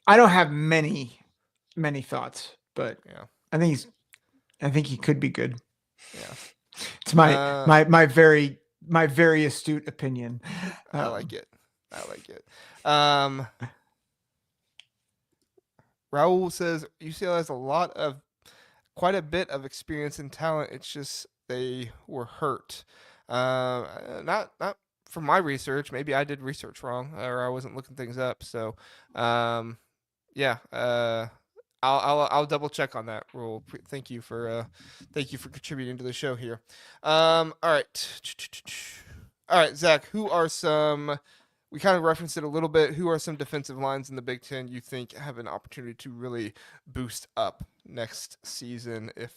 S2: I don't have many thoughts, but
S1: yeah,
S2: I think he could be good.
S1: Yeah,
S2: it's my very astute opinion.
S1: I like it. Raul says UCLA has quite a bit of experience and talent. It's just they were hurt. Not from my research. Maybe I did research wrong, or I wasn't looking things up. So, yeah. I'll double check on that, Raul. Thank you for contributing to the show here. All right, Zach. Who are some? We kind of referenced it a little bit. Who are some defensive lines in the Big Ten you think have an opportunity to really boost up next season if,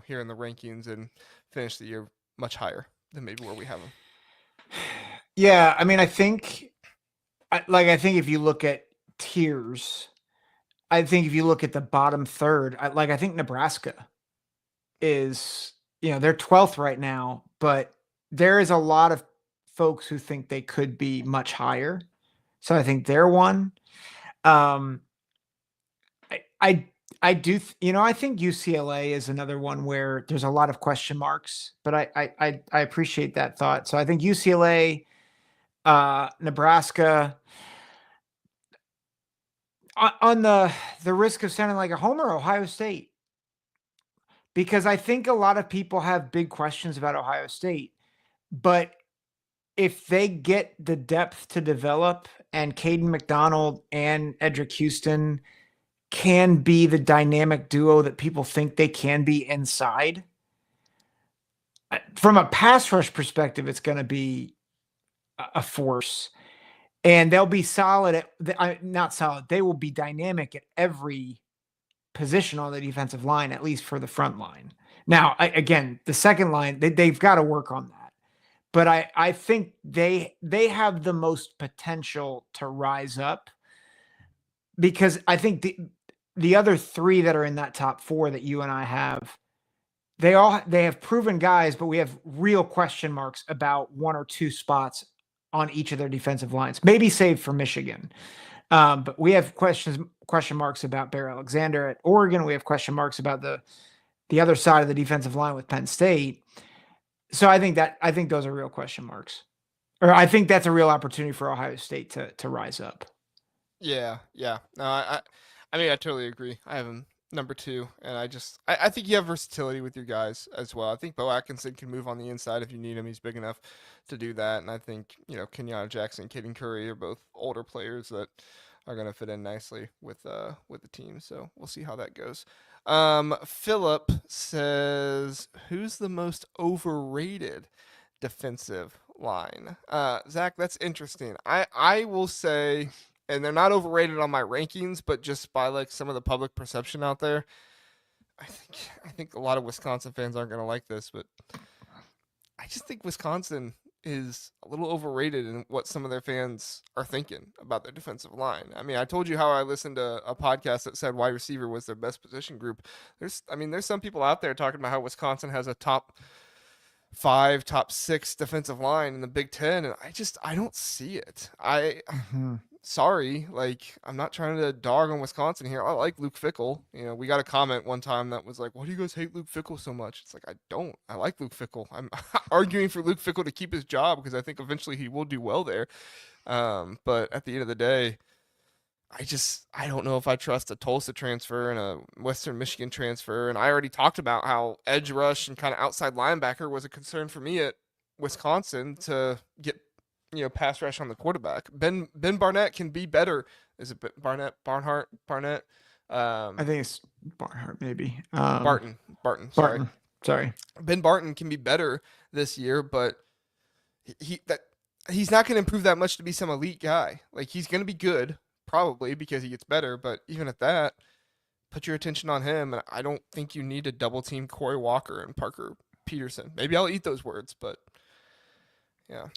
S1: here in the rankings, and finish the year much higher than maybe where we have them?
S2: Yeah, I mean, I think if you look at tiers, I think if you look at the bottom third, I think Nebraska is, they're 12th right now, but there is a lot of folks who think they could be much higher. So I think they're one. I do, I think UCLA is another one where there's a lot of question marks, but I appreciate that thought. So I think UCLA, Nebraska, on the risk of sounding like a homer, Ohio State, because I think a lot of people have big questions about Ohio State, but if they get the depth to develop, and Kayden McDonald and Edric Houston can be the dynamic duo that people think they can be inside, from a pass rush perspective, it's going to be a force. And they'll be solid not solid. They will be dynamic at every position on the defensive line, at least for the front line. Now, again, the second line, they've got to work on that. But I think they have the most potential to rise up, because I think the other three that are in that top four that you and I have, they have proven guys, but we have real question marks about one or two spots on each of their defensive lines, maybe save for Michigan. But we have question marks about Bear Alexander at Oregon. We have question marks about the other side of the defensive line with Penn State. So I think those are real question marks, or I think that's a real opportunity for Ohio State to rise up.
S1: Yeah. No, I mean, I totally agree. I have him number 2, and I think you have versatility with your guys as well. I think Beau Atkinson can move on the inside if you need him. He's big enough to do that, and I think Kenyatta Jackson, Caden Curry are both older players that are going to fit in nicely with the team. So we'll see how that goes. Philip says, who's the most overrated defensive line? Zach, that's interesting. I will say, and they're not overrated on my rankings, but just by like some of the public perception out there, I think a lot of Wisconsin fans aren't going to like this, but I just think Wisconsin is a little overrated in what some of their fans are thinking about their defensive line. I mean, I told you how I listened to a podcast that said wide receiver was their best position group. There's some people out there talking about how Wisconsin has a top 5, top 6 defensive line in the Big Ten, and I don't see it. Sorry, like, I'm not trying to dog on Wisconsin here. I like Luke Fickell. We got a comment one time that was like, why do you guys hate Luke Fickell so much? It's like, I don't. I like Luke Fickell. I'm arguing for Luke Fickell to keep his job because I think eventually he will do well there. But at the end of the day, I don't know if I trust a Tulsa transfer and a Western Michigan transfer. And I already talked about how edge rush and kind of outside linebacker was a concern for me at Wisconsin to get pass rush on the quarterback. Ben Barnett can be better. Is it Barnett? I
S2: think it's Barnhart, maybe.
S1: Barton. Sorry. Ben Barton can be better this year, but he's not going to improve that much to be some elite guy. Like, he's going to be good, probably, because he gets better, but even at that, put your attention on him, and I don't think you need to double team Corey Walker and Parker Peterson. Maybe I'll eat those words, but yeah.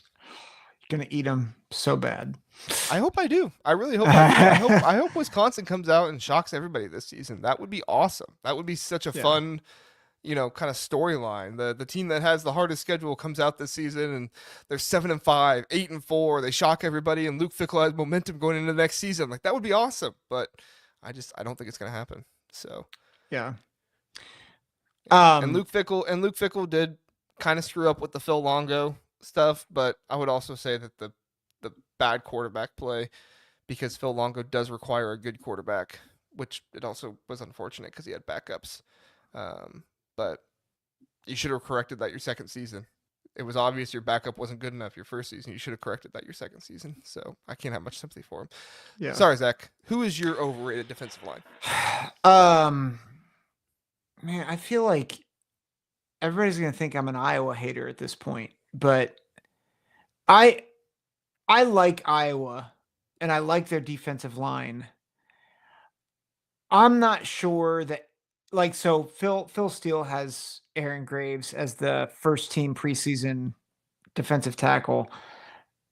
S2: Gonna eat them so bad.
S1: I hope I do. I really hope I do. I hope Wisconsin comes out and shocks everybody this season. That would be awesome. That would be such a fun, kind of storyline. The team that has the hardest schedule comes out this season and they're 7-5, 8-4. They shock everybody, and Luke Fickell has momentum going into the next season. Like, that would be awesome. But I don't think it's gonna happen. So
S2: yeah.
S1: And Luke Fickell did kind of screw up with the Phil Longo stuff, but I would also say that the bad quarterback play, because Phil Longo does require a good quarterback, which it also was unfortunate because he had backups. But you should have corrected that your second season. It was obvious your backup wasn't good enough your first season. You should have corrected that your second season. So I can't have much sympathy for him. Yeah. Sorry, Zach. Who is your overrated defensive line?
S2: Man, I feel like everybody's gonna think I'm an Iowa hater at this point. But I like Iowa, and I like their defensive line. I'm not sure that, like, so Phil Steele has Aaron Graves as the first team preseason defensive tackle.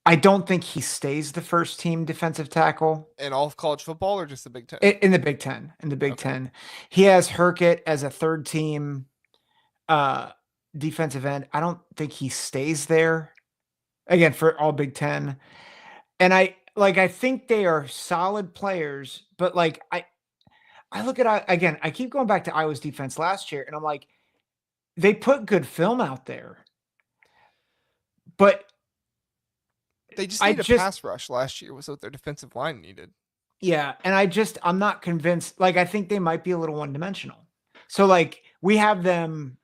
S2: I don't think he stays the first team defensive tackle.
S1: In all of college football, or just the Big Ten?
S2: In the Big Ten. In the Big Ten. He has Herkett as a third team defensive end. I don't think he stays there again for all Big Ten. And I think they are solid players, but like I look at, again, I keep going back to Iowa's defense last year, and I'm like, they put good film out there, but
S1: they just need a pass rush last year was what their defensive line needed.
S2: Yeah. And I'm not convinced. Like, I think they might be a little one-dimensional. So like, you have them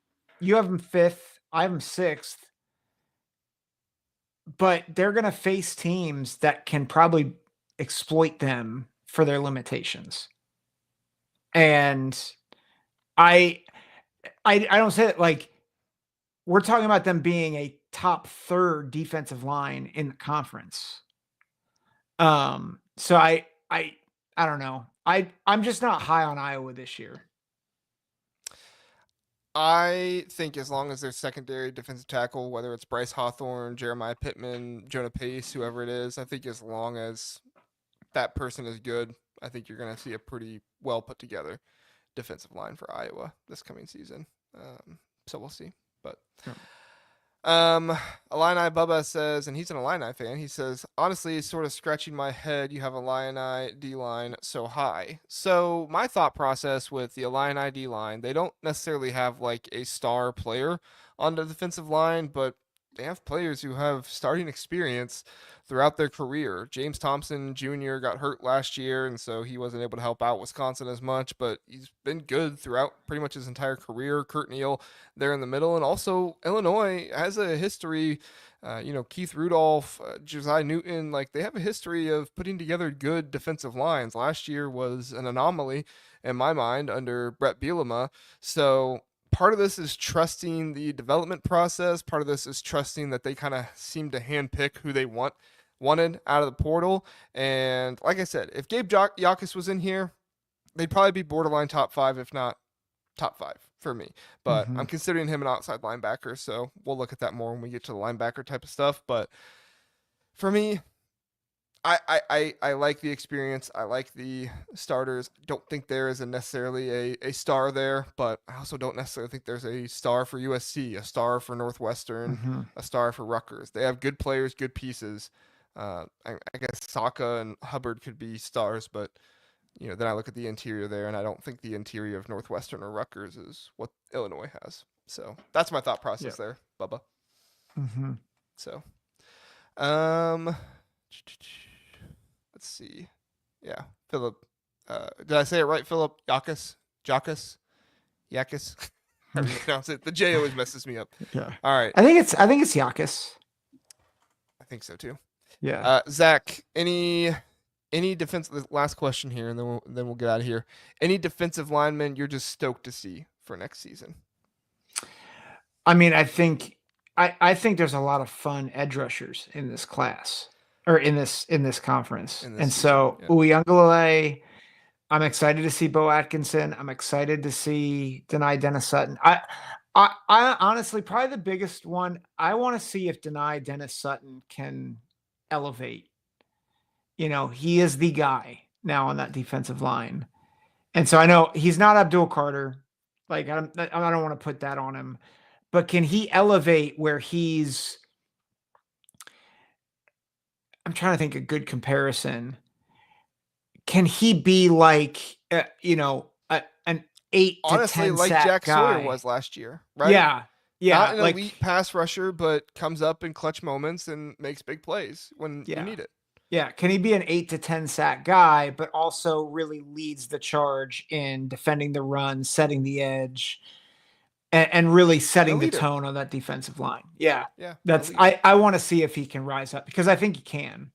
S2: 5th, I have them 6th, but they're going to face teams that can probably exploit them for their limitations. And I don't say that, like, we're talking about them being a top 3rd defensive line in the conference. So I I don't know. I'm just not high on Iowa this year.
S1: I think as long as their secondary defensive tackle, whether it's Bryce Hawthorne, Jeremiah Pittman, Jonah Pace, whoever it is, I think as long as that person is good, I think you're going to see a pretty well put together defensive line for Iowa this coming season. So we'll see. But Illini Bubba says, and he's an Illini fan, he says, honestly, sort of scratching my head, you have Illini D-line so high. So my thought process with the Illini D-line, they don't necessarily have like a star player on the defensive line, but they have players who have starting experience throughout their career. James Thompson Jr. got hurt last year, and so he wasn't able to help out Wisconsin as much, but he's been good throughout pretty much his entire career. Kurt Neal there in the middle, and also Illinois has a history. Keith Rudolph, Josiah Newton, like they have a history of putting together good defensive lines. Last year was an anomaly in my mind under Brett Bielema. So part of this is trusting the development process. Part of this is trusting that they kind of seem to handpick who they wanted out of the portal. And like I said, if Gabe Yakus was in here, they'd probably be borderline top 5, if not top 5 for me. But I'm considering him an outside linebacker, so we'll look at that more when we get to the linebacker type of stuff. But for me, I like the experience. I like the starters. Don't think there is necessarily a star there, but I also don't necessarily think there's a star for USC, a star for Northwestern, a star for Rutgers. They have good players, good pieces. I guess Saka and Hubbard could be stars, but then I look at the interior there, and I don't think the interior of Northwestern or Rutgers is what Illinois has. So that's my thought process there, Bubba. So, let's see. Yeah, Philip. Did I say it right, Philip? Yakus? Yakus? How do you pronounce it? The J always messes me up.
S2: Yeah.
S1: All right.
S2: I think it's Yakus.
S1: I think so too.
S2: Yeah.
S1: Zach, any defensive? Last question here, and then we'll get out of here. Any defensive linemen you're just stoked to see for next season?
S2: I mean, I think there's a lot of fun edge rushers in this class or in this conference, Uiagalelei. I'm excited to see Beau Atkinson. I'm excited to see Dennis-Sutton. I honestly, probably the biggest one, I want to see if Dennis-Sutton can elevate. He is the guy now on that defensive line. And so I know he's not Abdul Carter. Like, I don't want to put that on him. But can he elevate where he's – I'm trying to think a good comparison. Can he be like, an 8
S1: honestly,
S2: to 10
S1: like
S2: sack
S1: Jack
S2: guy?
S1: Sawyer was last year, right?
S2: Yeah.
S1: Not an elite pass rusher, but comes up in clutch moments and makes big plays when you need it.
S2: Yeah. Can he be an 8 to 10 sack guy, but also really leads the charge in defending the run, setting the edge, and really setting the tone on that defensive line? Yeah.
S1: Yeah.
S2: I want to see if he can rise up because I think he can.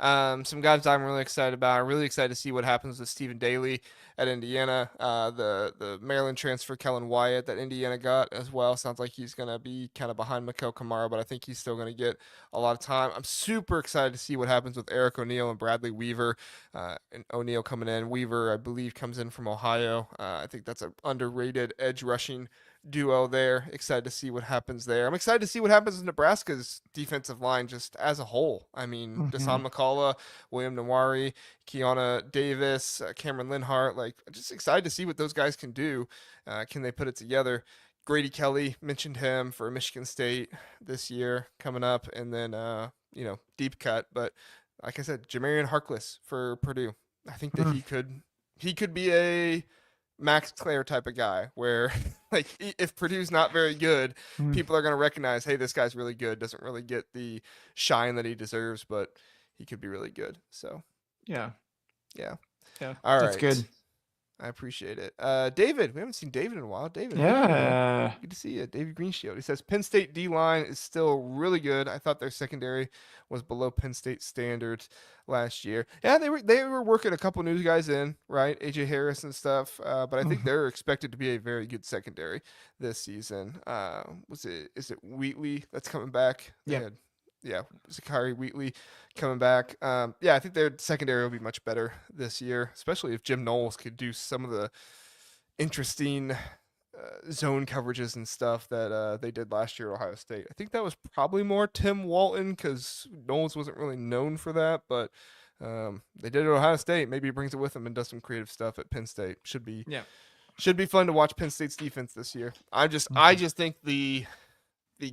S1: Some guys I'm really excited about. I'm really excited to see what happens with Stephen Daly at Indiana. The Maryland transfer Kellen Wyatt that Indiana got as well. Sounds like he's going to be kind of behind Mikael Kamara, but I think he's still going to get a lot of time. I'm super excited to see what happens with Eric O'Neal and Bradley Weaver. And O'Neal coming in. Weaver, I believe, comes in from Ohio. I think that's an underrated edge rushing duo there. Excited to see what happens there. I'm excited to see what happens in Nebraska's defensive line just as a whole. I mean, Dasan McCullough, William Nawari, Kiana Davis, Cameron Linhart. Like, just excited to see what those guys can do. Can they put it together? Grady Kelly, mentioned him for Michigan State this year coming up, and then deep cut. But like I said, Jamarian Harkless for Purdue. I think that he could be a Max Clare type of guy where, like, if Purdue's not very good, people are going to recognize, hey, this guy's really good. Doesn't really get the shine that he deserves, but he could be really good. So, yeah. All right.
S2: That's good.
S1: I appreciate it. David, we haven't seen David in a while. David,
S2: yeah,
S1: good to see you. David Greenshield. He says Penn State D-line is still really good. I thought their secondary was below Penn State standards last year. Yeah, they were working a couple new guys in, right? AJ Harris and stuff. But I think they're expected to be a very good secondary this season. Is it Wheatley that's coming back? They had Zachary Wheatley coming back. I think their secondary will be much better this year, especially if Jim Knowles could do some of the interesting zone coverages and stuff that they did last year at Ohio State. I think that was probably more Tim Walton because Knowles wasn't really known for that, but they did it at Ohio State. Maybe he brings it with him and does some creative stuff at Penn State. Should be fun to watch Penn State's defense this year. I just think the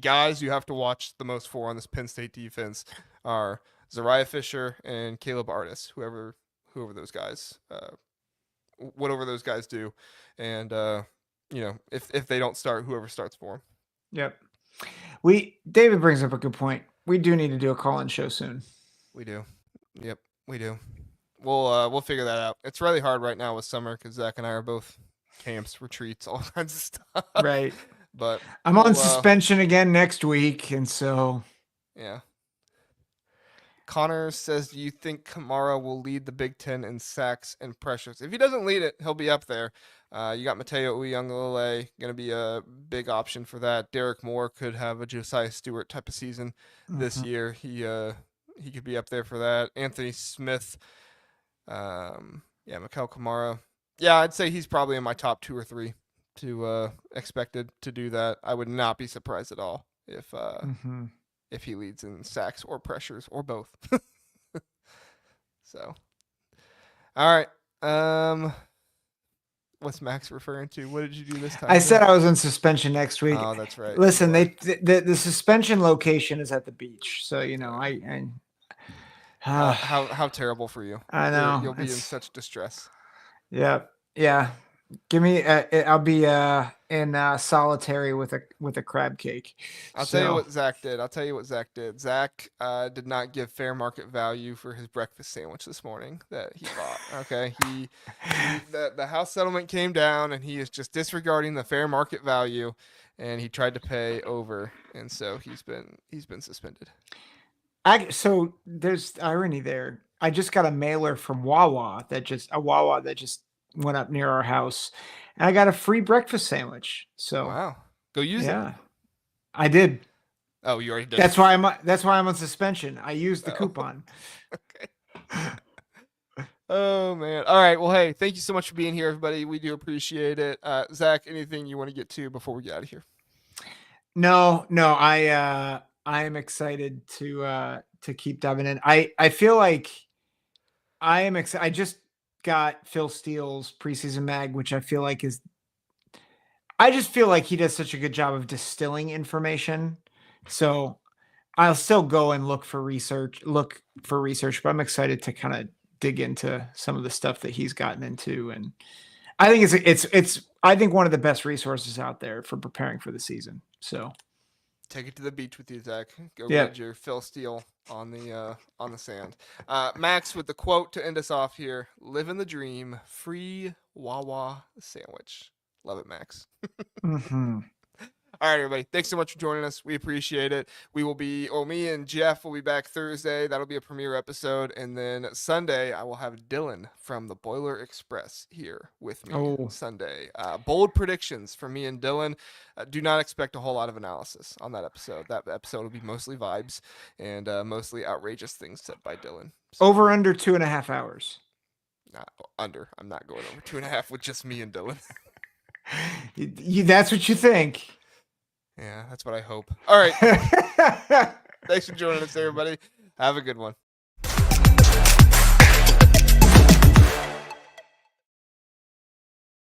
S1: guys you have to watch the most for on this Penn State defense are Zariah Fisher and Caleb Artis, whoever those guys, whatever those guys do, and if they don't start, whoever starts for them.
S2: Yep. David brings up a good point. We do need to do a call-in show soon.
S1: We do. Yep, we do. We'll figure that out. It's really hard right now with summer because Zach and I are both camps, retreats, all kinds of stuff.
S2: Right.
S1: But
S2: I'm on suspension again next week, and so
S1: yeah. Connor says, do you think Kamara will lead the Big Ten in sacks and pressures? If he doesn't lead it, he'll be up there. You got Matayo Uiagalelei, going to be a big option for that. Derrick Moore could have a Josiah Stewart type of season this year. He could be up there for that. Anthony Smith, Mikel Kamara. Yeah, I'd say he's probably in my top 2 or 3 to expected to do that. I would not be surprised at all if he leads in sacks or pressures or both. So, all right. What's Max referring to? What did you do this time?
S2: I said I was on suspension next week.
S1: Oh, that's right.
S2: Listen, the suspension location is at the beach, so
S1: how terrible for you.
S2: I know.
S1: You'll be in such distress.
S2: Yeah. Give me. I'll be in solitary with a crab cake.
S1: I'll tell you what Zach did. Zach did not give fair market value for his breakfast sandwich this morning that he bought. Okay, the house settlement came down, and he is just disregarding the fair market value, and he tried to pay over, and so he's been suspended.
S2: So there's irony there. I just got a mailer from Wawa that just went up near our house, and I got a free breakfast sandwich. So
S1: wow, go use it.
S2: I did.
S1: Oh, you already did.
S2: That's why I'm on suspension. I used the coupon.
S1: Okay. Oh man. All right. Well, hey, thank you so much for being here, everybody. We do appreciate it. Zach, anything you want to get to before we get out of here?
S2: No. I am excited to keep diving in. I feel like I am excited. I just got Phil Steele's preseason mag, which I just feel like he does such a good job of distilling information. So I'll still go and look for research, but I'm excited to kind of dig into some of the stuff that he's gotten into. And I think it's one of the best resources out there for preparing for the season. So
S1: take it to the beach with you, Zach. Go read your Phil Steele on the sand. Max with the quote to end us off here: "Living the dream, free Wawa sandwich." Love it, Max. All right, everybody. Thanks so much for joining us. We appreciate it. Me and Jeff will be back Thursday. That'll be a premiere episode. And then Sunday, I will have Dylan from the Boiler Express here with me Sunday. Bold predictions from me and Dylan. Do not expect a whole lot of analysis on that episode. That episode will be mostly vibes and mostly outrageous things said by Dylan.
S2: So, over under 2.5 hours.
S1: Under. I'm not going over 2.5 with just me and Dylan.
S2: That's what you think.
S1: Yeah, that's what I hope. All right. Thanks for joining us, everybody. Have a good one.